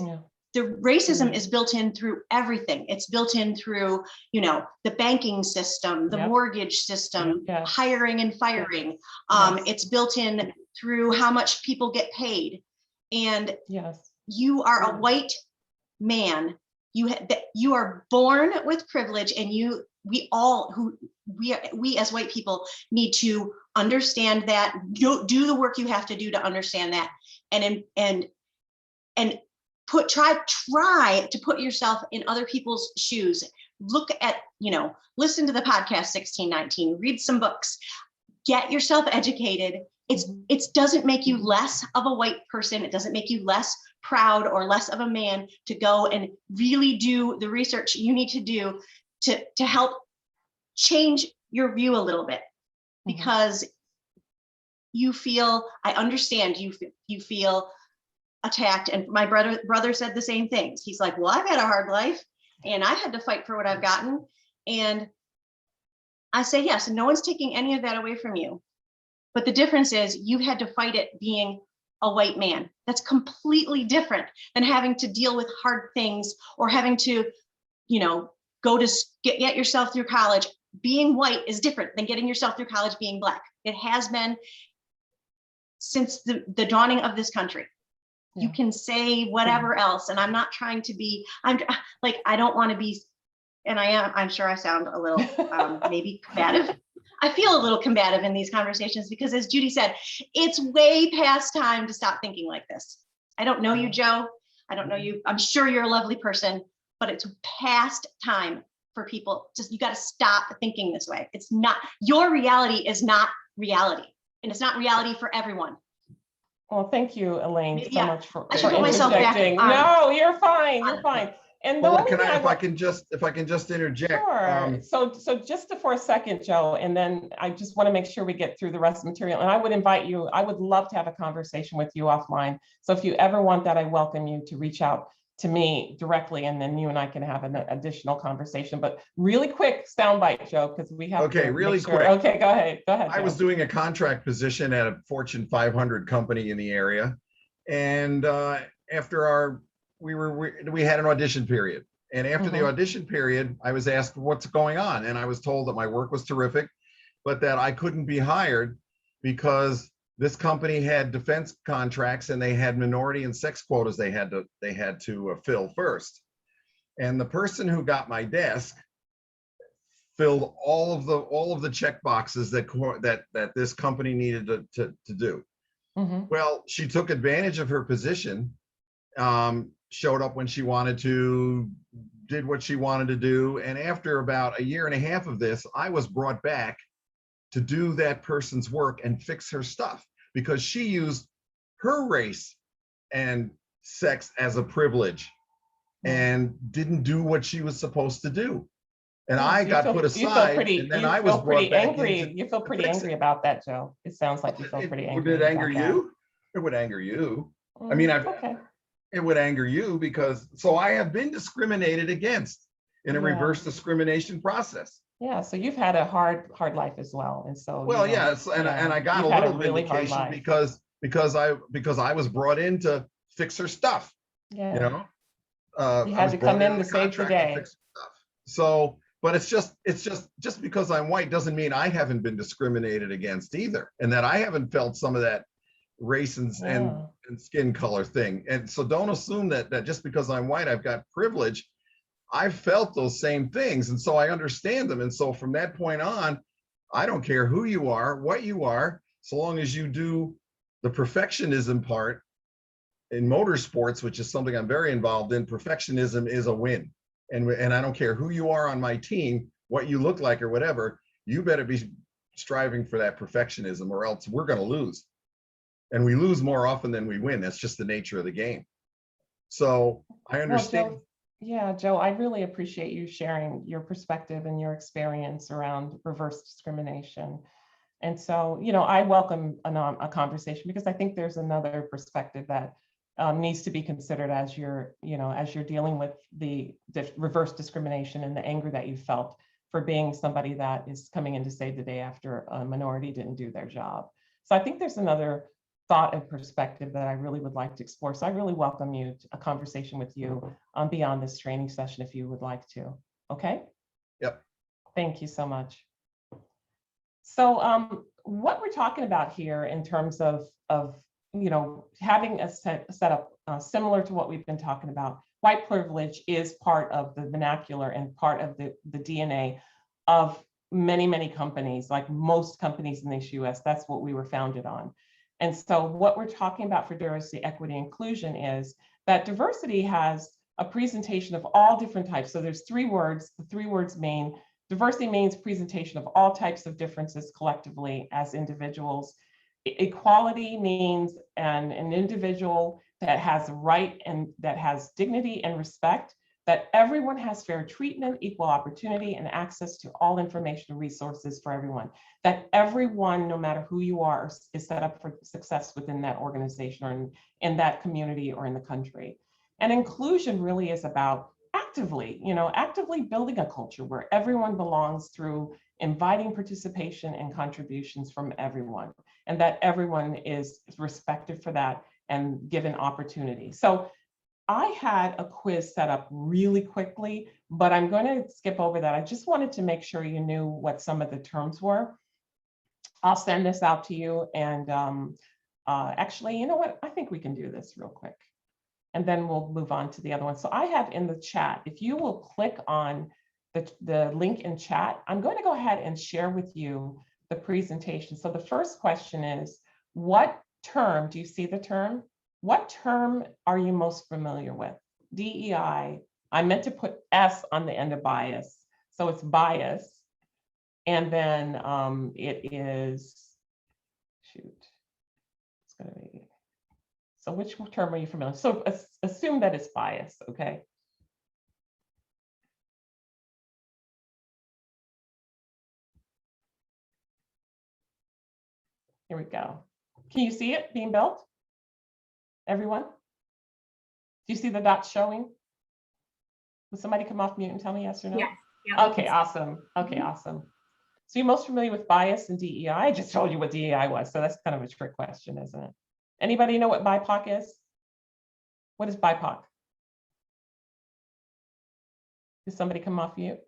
the racism is built in through everything. It's built in through, you know, the banking system, the mortgage system, hiring and firing. It's built in through how much people get paid. And you are a white man, you are born with privilege, and we as white people need to understand that, do the work you have to do to understand that, and try to put yourself in other people's shoes. Look at, you know, listen to the podcast 1619, read some books, get yourself educated. It doesn't make you less of a white person. It doesn't make you less proud or less of a man to go and really do the research you need to do to help change your view a little bit, because you feel, I understand you feel attacked. And my brother said the same things. He's like, well, I've had a hard life and I had to fight for what I've gotten. And I say, yes, and no one's taking any of that away from you. But the difference is you've had to fight it being a white man. That's completely different than having to deal with hard things or having to, you know, go to get yourself through college. Being white is different than getting yourself through college being black. It has been since the dawning of this country. You can say whatever else, and I'm not trying to be, I don't want to be, and I'm sure I sound a little maybe combative. I feel a little combative in these conversations because, as Judy said, it's way past time to stop thinking like this. I don't know you, Joe. I don't know you. I'm sure you're a lovely person, but it's past time for people. You got to stop thinking this way. It's not, your reality is not reality, and it's not reality for everyone. Well, thank you, Elaine, so much for I should put myself back interjecting. No, you're fine. You're fine. And well, if I can just interject. Sure. So just for a second, Joe, and then I just want to make sure we get through the rest of the material. And I would invite you, I would love to have a conversation with you offline. So if you ever want that, I welcome you to reach out to me directly, and then you and I can have an additional conversation. But really quick soundbite, Joe, because we have to really quick. quick. Okay, go ahead. Go ahead. I was doing a contract position at a Fortune 500 company in the area, and after we had an audition period, and after the audition period, I was asked what's going on, and I was told that my work was terrific, but that I couldn't be hired because this company had defense contracts and they had minority and sex quotas they had to fill first. And the person who got my desk filled all of the check boxes that this company needed to do. Well, she took advantage of her position, showed up when she wanted to, did what she wanted to do. And after about a year and a half of this, I was brought back to do that person's work and fix her stuff because she used her race and sex as a privilege and didn't do what she was supposed to do. And I got put aside, and then I was brought back angry. You feel pretty angry about that, Joe. It sounds like you feel pretty angry. Would it anger you? It would anger you. I mean, it would anger you because, so I have been discriminated against in a reverse discrimination process. Yeah, so you've had a hard life as well. And so, well, yes, and I got a little vindication because I was brought in to fix her stuff. Yeah. You know, you had to come in to save the day. So, but it's just because I'm white doesn't mean I haven't been discriminated against either, and that I haven't felt some of that race and skin color thing. And so don't assume that just because I'm white, I've got privilege. I've felt those same things. And so I understand them. And so from that point on, I don't care who you are, what you are, so long as you do the perfectionism part in motorsports, which is something I'm very involved in. Perfectionism is a win. And I don't care who you are on my team, what you look like or whatever, you better be striving for that perfectionism or else we're going to lose. And we lose more often than we win. That's just the nature of the game. So I understand. Well, Joe, I really appreciate you sharing your perspective and your experience around reverse discrimination. And so, I welcome a conversation because I think there's another perspective that needs to be considered as you're dealing with the reverse discrimination and the anger that you felt for being somebody that is coming in to save the day after a minority didn't do their job. So I think there's another thought and perspective that I really would like to explore. So I really welcome you to a conversation with you beyond this training session if you would like to. Okay? Yep. Thank you so much. So what we're talking about here in terms of having a setup similar to what we've been talking about, white privilege is part of the vernacular and part of the DNA of many, many companies, like most companies in this US. That's what we were founded on. And so what we're talking about for diversity, equity, inclusion is that diversity has a presentation of all different types. So there's 3 words. The 3 words mean diversity means presentation of all types of differences collectively as individuals. Equality means an individual that has a right and that has dignity and respect, that everyone has fair treatment, equal opportunity, and access to all information and resources for everyone, that everyone, no matter who you are, is set up for success within that organization or in that community or in the country. And inclusion really is about actively building a culture where everyone belongs through inviting participation and contributions from everyone, and that everyone is respected for that and given opportunity. So I had a quiz set up really quickly, but I'm going to skip over that. I just wanted to make sure you knew what some of the terms were. I'll send this out to you. And actually, you know what? I think we can do this real quick. And then we'll move on to the other one. So I have in the chat, if you will click on the link in chat, I'm going to go ahead and share with you the presentation. So the first question is, what term, do you see the term? What term are you most familiar with? DEI. I meant to put S on the end of bias. So it's bias. And then it is, it's going to be, so which term are you familiar with? So assume that it's bias, okay? Here we go. Can you see it being built? Everyone? Do you see the dots showing? Will somebody come off mute and tell me yes or no? Yeah. Okay, awesome. Okay, awesome. So you're most familiar with bias and DEI? I just told you what DEI was, so that's kind of a trick question, isn't it? Anybody know what BIPOC is? What is BIPOC? Did somebody come off mute?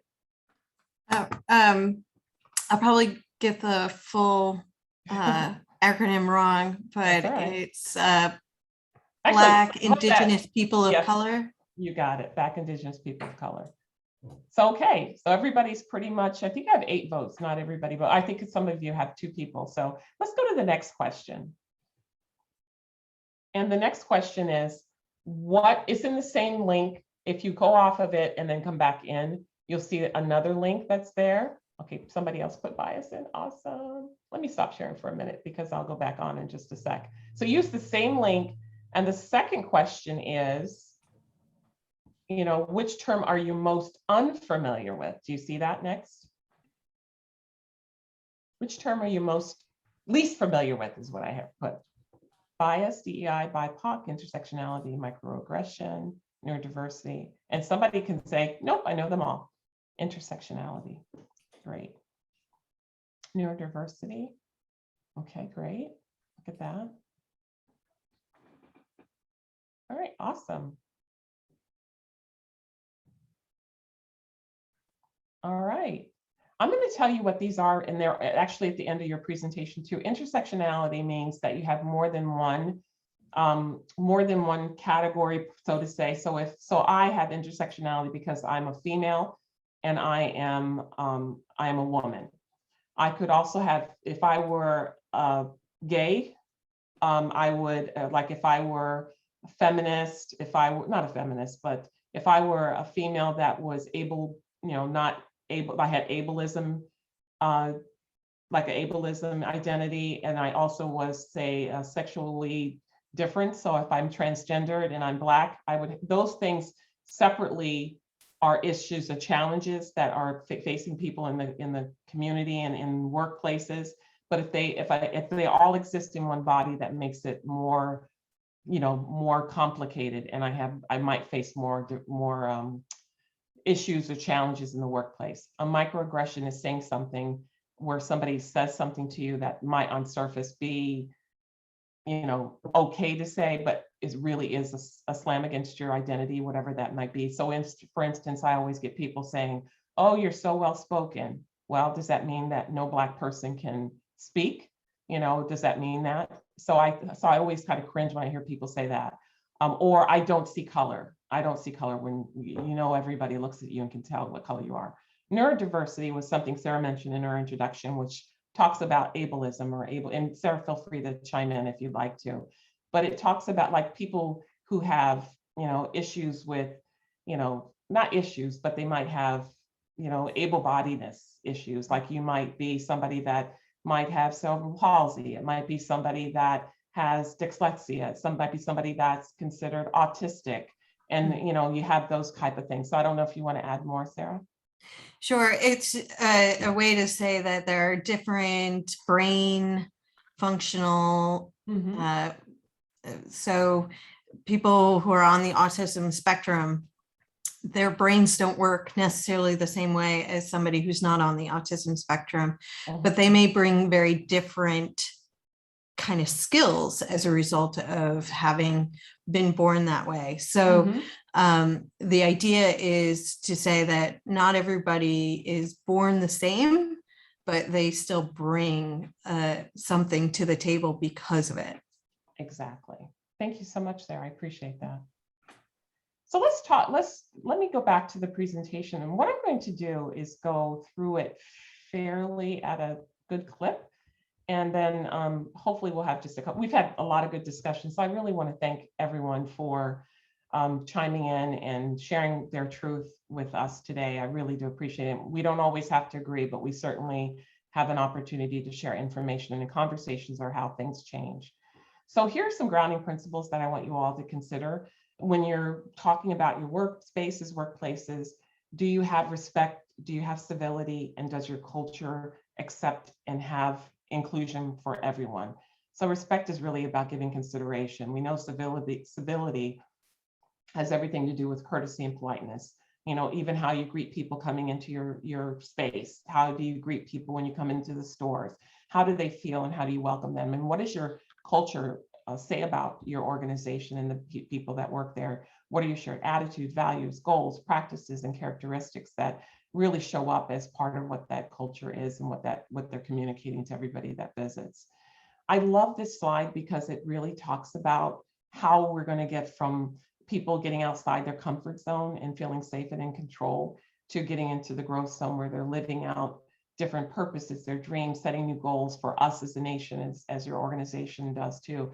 Oh, I'll probably get the full acronym wrong, but it's Black, Indigenous people of color. You got it. Black, Indigenous people of color. So, okay. So everybody's pretty much, I think I have 8 votes, not everybody, but I think some of you have 2 people. So let's go to the next question. And the next question is, what is in the same link, if you go off of it and then come back in, you'll see another link that's there. Okay, somebody else put bias in. Awesome. Let me stop sharing for a minute because I'll go back on in just a sec. So use the same link. And the second question is, you know, which term are you most unfamiliar with? Do you see that next? Which term are you least familiar with is what I have put. Bias, DEI, BIPOC, intersectionality, microaggression, neurodiversity. And somebody can say, nope, I know them all. Intersectionality, great. Neurodiversity, okay, great. Look at that. All right, awesome. All right. I'm going to tell you what these are, and they're actually at the end of your presentation too. Intersectionality means that you have more than one category, so to say. So I have intersectionality because I'm a female and I am a woman. I could also have, if I were gay, I would like if I were a feminist, if I were not a feminist, but if I were a female that was able, you know, not able, I had ableism, like an ableism identity, and I also was, say, sexually different. So if I'm transgendered and I'm Black, I would, those things separately are issues or challenges that are facing people in the community and in workplaces. But if they all exist in one body, that makes it more, you know, more complicated, and I might face more issues or challenges in the workplace. A microaggression is saying something where somebody says something to you that might on surface be, you know, okay to say, but it really is a slam against your identity, whatever that might be. So for instance, I always get people saying, oh, you're so well spoken. Well, does that mean that no Black person can speak? You know, does that mean that? So I always kind of cringe when I hear people say that. Or I don't see color. I don't see color when, you know, everybody looks at you and can tell what color you are. Neurodiversity was something Sarah mentioned in her introduction, which talks about ableism and Sarah, feel free to chime in if you'd like to, but it talks about like people who have, you know, issues with, you know, not issues, but they might have, you know, able-bodiedness issues. Like you might be somebody that might have cerebral palsy. It might be somebody that has dyslexia. Some might be somebody that's considered autistic. And, you know, you have those type of things. So I don't know if you want to add more, Sarah. Sure. It's a way to say that there are different brain functional. So people who are on the autism spectrum, their brains don't work necessarily the same way as somebody who's not on the autism spectrum, but they may bring very different kind of skills as a result of having been born that way. So the idea is to say that not everybody is born the same, but they still bring something to the table because of it. Exactly. Thank you so much, Sarah. I appreciate that. So let me go back to the presentation. And what I'm going to do is go through it fairly at a good clip. And then hopefully we'll have just we've had a lot of good discussions. So I really want to thank everyone for chiming in and sharing their truth with us today. I really do appreciate it. We don't always have to agree, but we certainly have an opportunity to share information, and conversations are how things change. So here are some grounding principles that I want you all to consider when you're talking about your workspaces, workplaces. Do you have respect? Do you have civility? And does your culture accept and have inclusion for everyone? So respect is really about giving consideration. We know civility has everything to do with courtesy and politeness. You know, even how you greet people coming into your space. How do you greet people when you come into the stores? How do they feel and how do you welcome them? And what does your culture say about your organization and the people that work there? What are your shared attitudes, values, goals, practices, and characteristics that really show up as part of what that culture is and what they're communicating to everybody that visits? I love this slide because it really talks about how we're going to get from people getting outside their comfort zone and feeling safe and in control to getting into the growth zone where they're living out different purposes, their dreams, setting new goals for us as a nation, as your organization does too.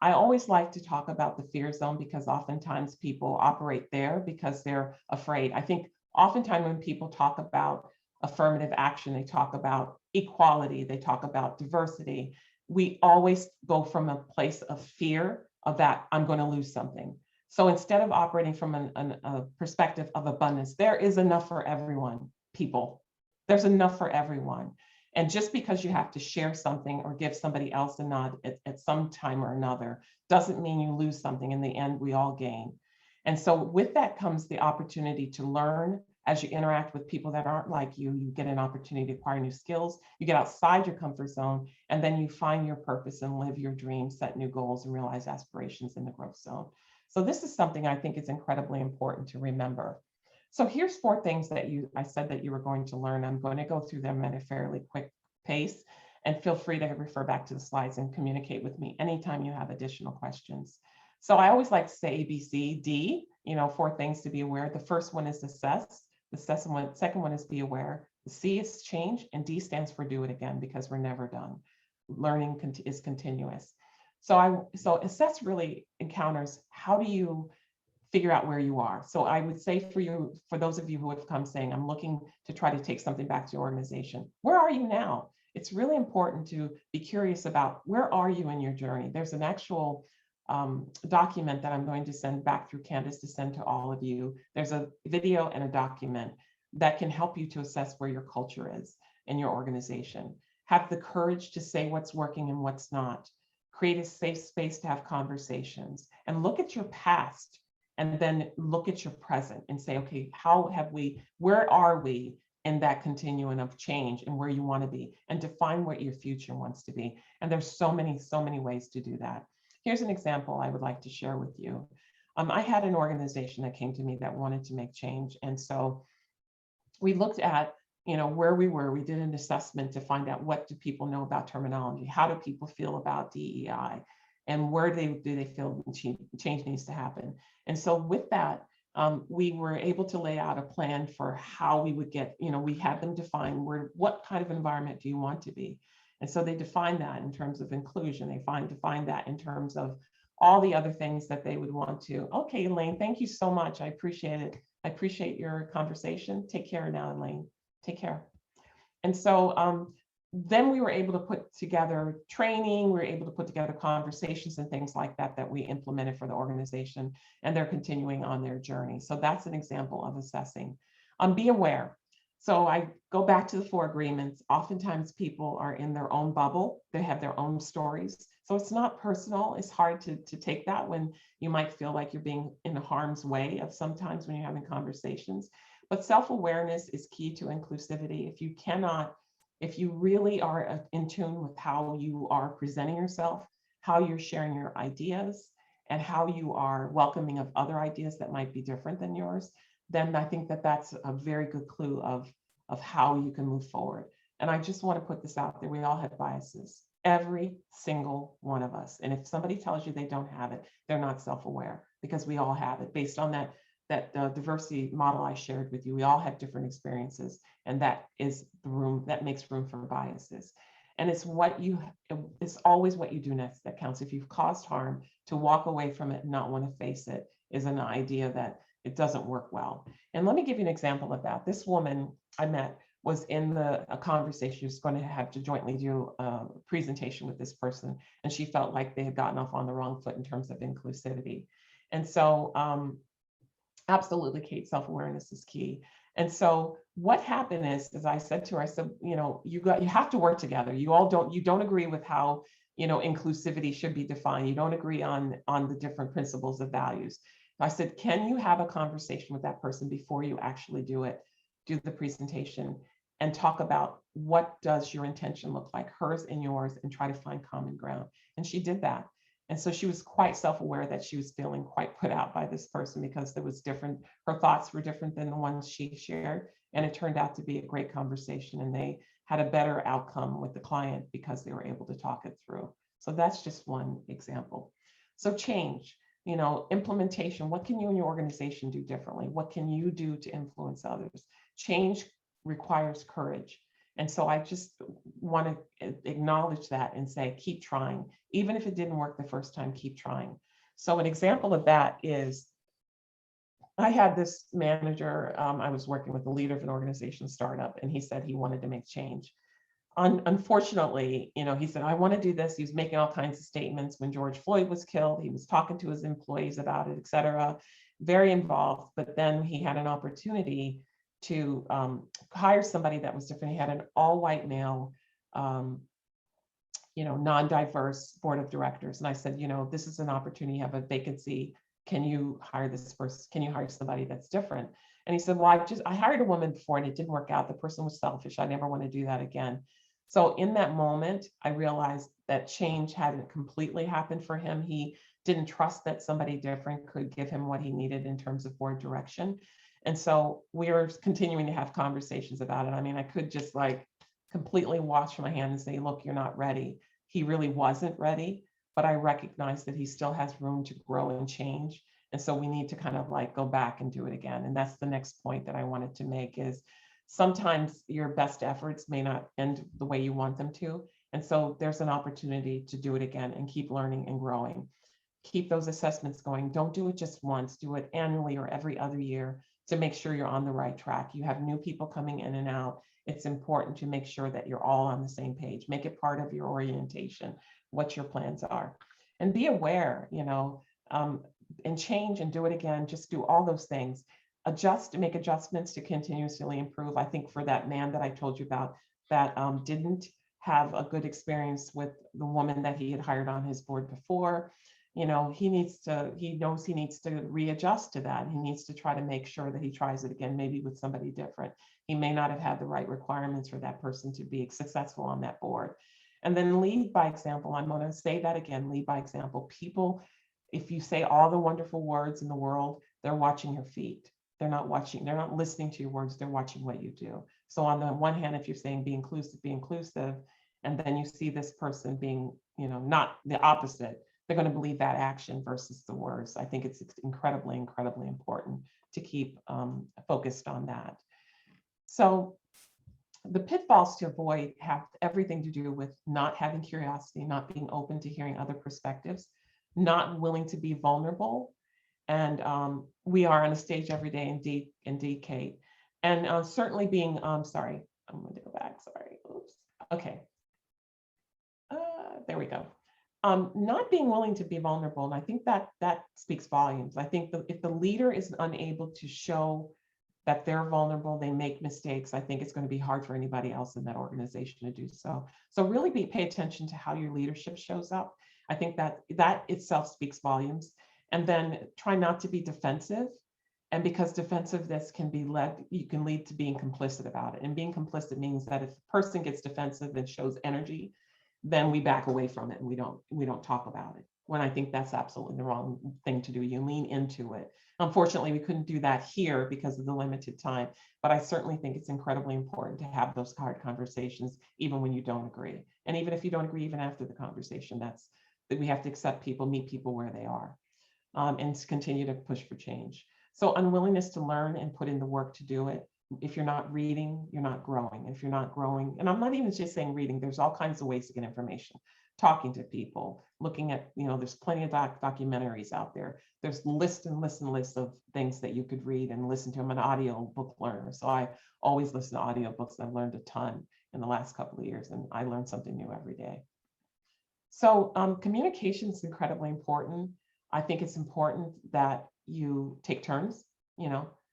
I always like to talk about the fear zone because oftentimes people operate there because they're afraid. I think oftentimes when people talk about affirmative action, they talk about equality, they talk about diversity. We always go from a place of fear of that I'm going to lose something. So instead of operating from a perspective of abundance, there is enough for everyone, people. There's enough for everyone. And just because you have to share something or give somebody else a nod at some time or another, doesn't mean you lose something. In the end, we all gain. And so with that comes the opportunity to learn. As you interact with people that aren't like you, you get an opportunity to acquire new skills, you get outside your comfort zone, and then you find your purpose and live your dreams, set new goals, and realize aspirations in the growth zone. So this is something I think is incredibly important to remember. So here's 4 things that I said that you were going to learn. I'm going to go through them at a fairly quick pace, and feel free to refer back to the slides and communicate with me anytime you have additional questions. So I always like to say A, B, C, D, 4 things to be aware. The first one is assess. The second one is be aware. The C is change, and D stands for do it again, because we're never done. Learning is continuous. So assess really encounters how do you figure out where you are. So I would say for those of you who have come saying, I'm looking to try to take something back to your organization, where are you now? It's really important to be curious about where are you in your journey. There's an actual document that I'm going to send back through Canvas to send to all of you. There's a video and a document that can help you to assess where your culture is in your organization. Have the courage to say what's working and what's not. Create a safe space to have conversations, and look at your past, and then look at your present and say, okay, where are we in that continuum of change and where you want to be, and define what your future wants to be. And there's so many ways to do that. Here's an example I would like to share with you. I had an organization that came to me that wanted to make change. And so we looked at, where we were. We did an assessment to find out, what do people know about terminology? How do people feel about DEI? And where do they feel change needs to happen? And so with that, we were able to lay out a plan for how we would get, we had them define what kind of environment do you want to be? And so they defined that in terms of inclusion. They defined that in terms of all the other things that they would want to. Okay, Elaine, thank you so much. I appreciate it. I appreciate your conversation. Take care now, Elaine. Take care. And so then we were able to put together training, we were able to put together conversations and things like that that we implemented for the organization, and they're continuing on their journey. So that's an example of assessing. Be aware. So I go back to the 4 agreements. Oftentimes people are in their own bubble. They have their own stories. So it's not personal. It's hard to take that when you might feel like you're being in harm's way of sometimes when you're having conversations. But self-awareness is key to inclusivity. If you really are in tune with how you are presenting yourself, how you're sharing your ideas, and how you are welcoming of other ideas that might be different than yours, then I think that that's a very good clue of how you can move forward. And I just want to put this out there. We all have biases, every single one of us. And if somebody tells you they don't have it, they're not self-aware, because we all have it. Based on that diversity model I shared with you, we all have different experiences, and that is the room that makes room for biases. And it's always what you do next that counts. If you've caused harm, to walk away from it and not want to face it is an idea that it doesn't work well. And let me give you an example of that. This woman I met was in a conversation. She was going to have to jointly do a presentation with this person, and she felt like they had gotten off on the wrong foot in terms of inclusivity. And so absolutely, Kate, self-awareness is key. And so what happened is, as I said to her, I said, you have to work together. You don't agree with how, inclusivity should be defined. You don't agree on the different principles of values. I said, can you have a conversation with that person before you actually do the presentation, and talk about what does your intention look like, hers and yours, and try to find common ground. And she did that. And so she was quite self-aware that she was feeling quite put out by this person, because there was her thoughts were different than the ones she shared. And it turned out to be a great conversation, and they had a better outcome with the client because they were able to talk it through. So that's just one example. So change, implementation. What can you and your organization do differently? What can you do to influence others? Change requires courage. And so I just want to acknowledge that and say, keep trying. Even if it didn't work the first time, keep trying. So an example of that is, I had this manager, I was working with the leader of an organization startup, and he said he wanted to make change. Unfortunately, he said, I want to do this. He was making all kinds of statements when George Floyd was killed. He was talking to his employees about it, et cetera, very involved. But then he had an opportunity to hire somebody that was different. He had an all-white male, non-diverse board of directors. And I said, this is an opportunity, you have a vacancy. Can you hire this person? Can you hire somebody that's different? And he said, well, I hired a woman before and it didn't work out. The person was selfish. I never want to do that again. So in that moment, I realized that change hadn't completely happened for him. He didn't trust that somebody different could give him what he needed in terms of board direction. And so we were continuing to have conversations about it. I mean, I could just completely wash my hand and say, look, you're not ready. He really wasn't ready, but I recognize that he still has room to grow and change. And so we need to kind of go back and do it again. And that's the next point that I wanted to make is sometimes your best efforts may not end the way you want them to. And so there's an opportunity to do it again and keep learning and growing. Keep those assessments going. Don't do it just once, do it annually or every other year to make sure you're on the right track. You have new people coming in and out. It's important to make sure that you're all on the same page. Make it part of your orientation, what your plans are. And be aware, and change and do it again. Just do all those things. Adjust, make adjustments to continuously improve. I think for that man that I told you about that didn't have a good experience with the woman that he had hired on his board before, he knows he needs to readjust to that. He needs to try to make sure that he tries it again, maybe with somebody different. He may not have had the right requirements for that person to be successful on that board. And then lead by example. I'm going to say that again, lead by example. People, if you say all the wonderful words in the world, they're watching your feet. They're not listening to your words, they're watching what you do. So on the one hand, if you're saying be inclusive, and then you see this person being, not the opposite, they're going to believe that action versus the words. I think it's incredibly, incredibly important to keep focused on that. So the pitfalls to avoid have everything to do with not having curiosity, not being open to hearing other perspectives, not willing to be vulnerable. And we are on a stage every day, indeed, Kate. And certainly being, sorry, I'm going to go back, sorry, oops, okay. There we go. Not being willing to be vulnerable. And I think that speaks volumes. I think that if the leader is unable to show that they're vulnerable, they make mistakes, I think it's going to be hard for anybody else in that organization to do so. So really pay attention to how your leadership shows up. I think that itself speaks volumes. And then try not to be defensive. And because defensiveness can lead to being complicit about it. And being complicit means that if a person gets defensive and shows energy, then we back away from it and we don't talk about it. When I think that's absolutely the wrong thing to do. You lean into it. Unfortunately, we couldn't do that here because of the limited time, but I certainly think it's incredibly important to have those hard conversations, even when you don't agree. And even if you don't agree, even after the conversation, that we have to accept people, meet people where they are, and continue to push for change. So unwillingness to learn and put in the work to do it. If you're not reading, you're not growing. If you're not growing, and I'm not even just saying reading, there's all kinds of ways to get information. Talking to people, looking at, there's plenty of documentaries out there. There's lists of things that you could read and listen to. I'm an audio book learner, so I always listen to audiobooks. I've learned a ton in the last couple of years, and I learn something new every day. So communication is incredibly important. I think it's important that you take turns,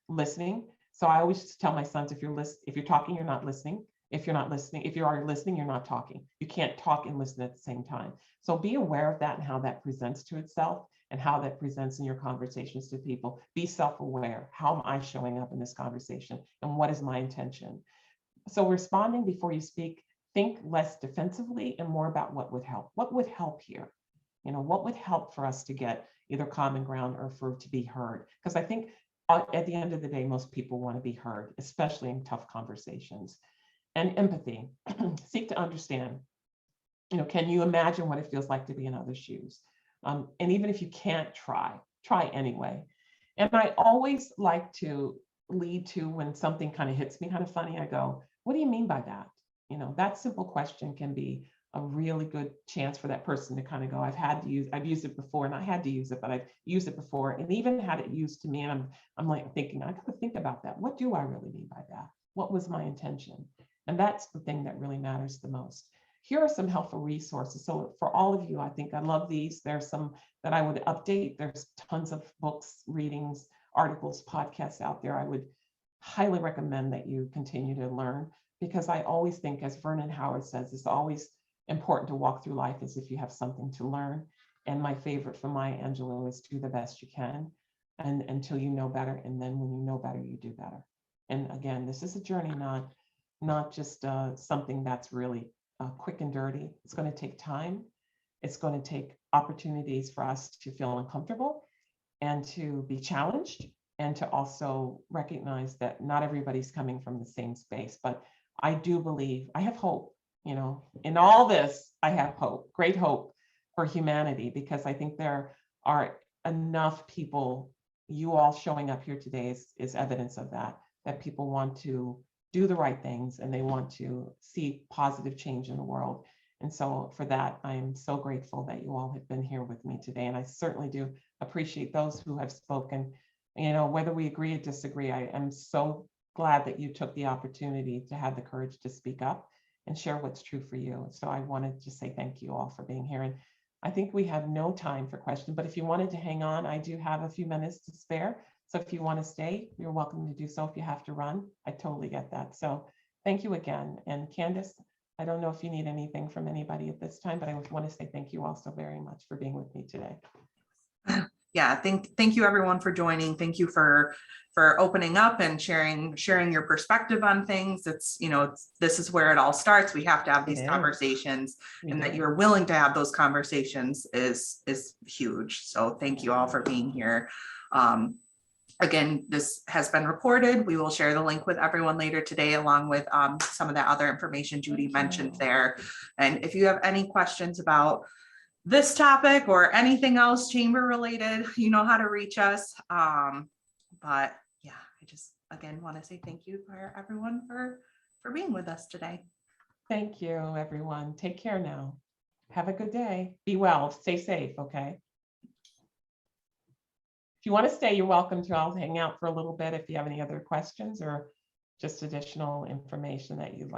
listening. So I always tell my sons, if you're talking, you're not listening. If you are listening, you're not talking. You can't talk and listen at the same time. So be aware of that and how that presents to itself and how that presents in your conversations to people. Be self-aware. How am I showing up in this conversation? And what is my intention? So responding before you speak, think less defensively and more about what would help. What would help here? What would help for us to get either common ground or for to be heard? Because I think at the end of the day, most people want to be heard, especially in tough conversations. And empathy, seek to understand, can you imagine what it feels like to be in other shoes? And even if you can't try anyway. And I always like to lead to when something kind of hits me kind of funny, I go, what do you mean by that? You know, that simple question can be a really good chance for that person to kind of go, I've used it before, and I had to use it, but I've used it before, and even had it used to me. And I'm like thinking, I got to think about that. What do I really mean by that? What was my intention? And that's the thing that really matters the most. Here are some helpful resources. So for all of you, I think I love these. There's some that I would update. There's tons of books, readings, articles, podcasts out there. I would highly recommend that you continue to learn, because I always think, as Vernon Howard says, it's always important to walk through life as if you have something to learn. And my favorite from Maya Angelou is do the best you can, and until you know better. And then when you know better, you do better. And again, this is a journey, not just something that's really quick and dirty. It's going to take time. It's going to take opportunities for us to feel uncomfortable and to be challenged, and to also recognize that not everybody's coming from the same space. But I do believe, I have hope, you know, in all this, I have hope, great hope for humanity, because I think there are enough people, you all showing up here today is evidence of that people want to do the right things, and they want to see positive change in the world. And so for that, I'm so grateful that you all have been here with me today. And I certainly do appreciate those who have spoken. You know, whether we agree or disagree, I am so glad that you took the opportunity to have the courage to speak up and share what's true for you. So I wanted to say thank you all for being here. And I think we have no time for questions, but if you wanted to hang on, I do have a few minutes to spare. So if you want to stay, you're welcome to do so. If you have to run, I totally get that. So thank you again. And Candace, I don't know if you need anything from anybody at this time, but I want to say thank you also very much for being with me today. Yeah, thank you everyone for joining. Thank you for opening up and sharing your perspective on things. It's, you know, this is where it all starts. We have to have these conversations, and that you're willing to have those conversations is huge. So thank you all for being here. Again, this has been recorded. We will share the link with everyone later today, along with some of the other information Judy mentioned there. And if you have any questions about this topic or anything else chamber related, you know how to reach us. But yeah, I just again want to say thank you for everyone for being with us today. Thank you, everyone. Take care now. Have a good day. Be well. Stay safe. Okay. If you want to stay, you're welcome to. I'll hang out for a little bit if you have any other questions or just additional information that you'd like.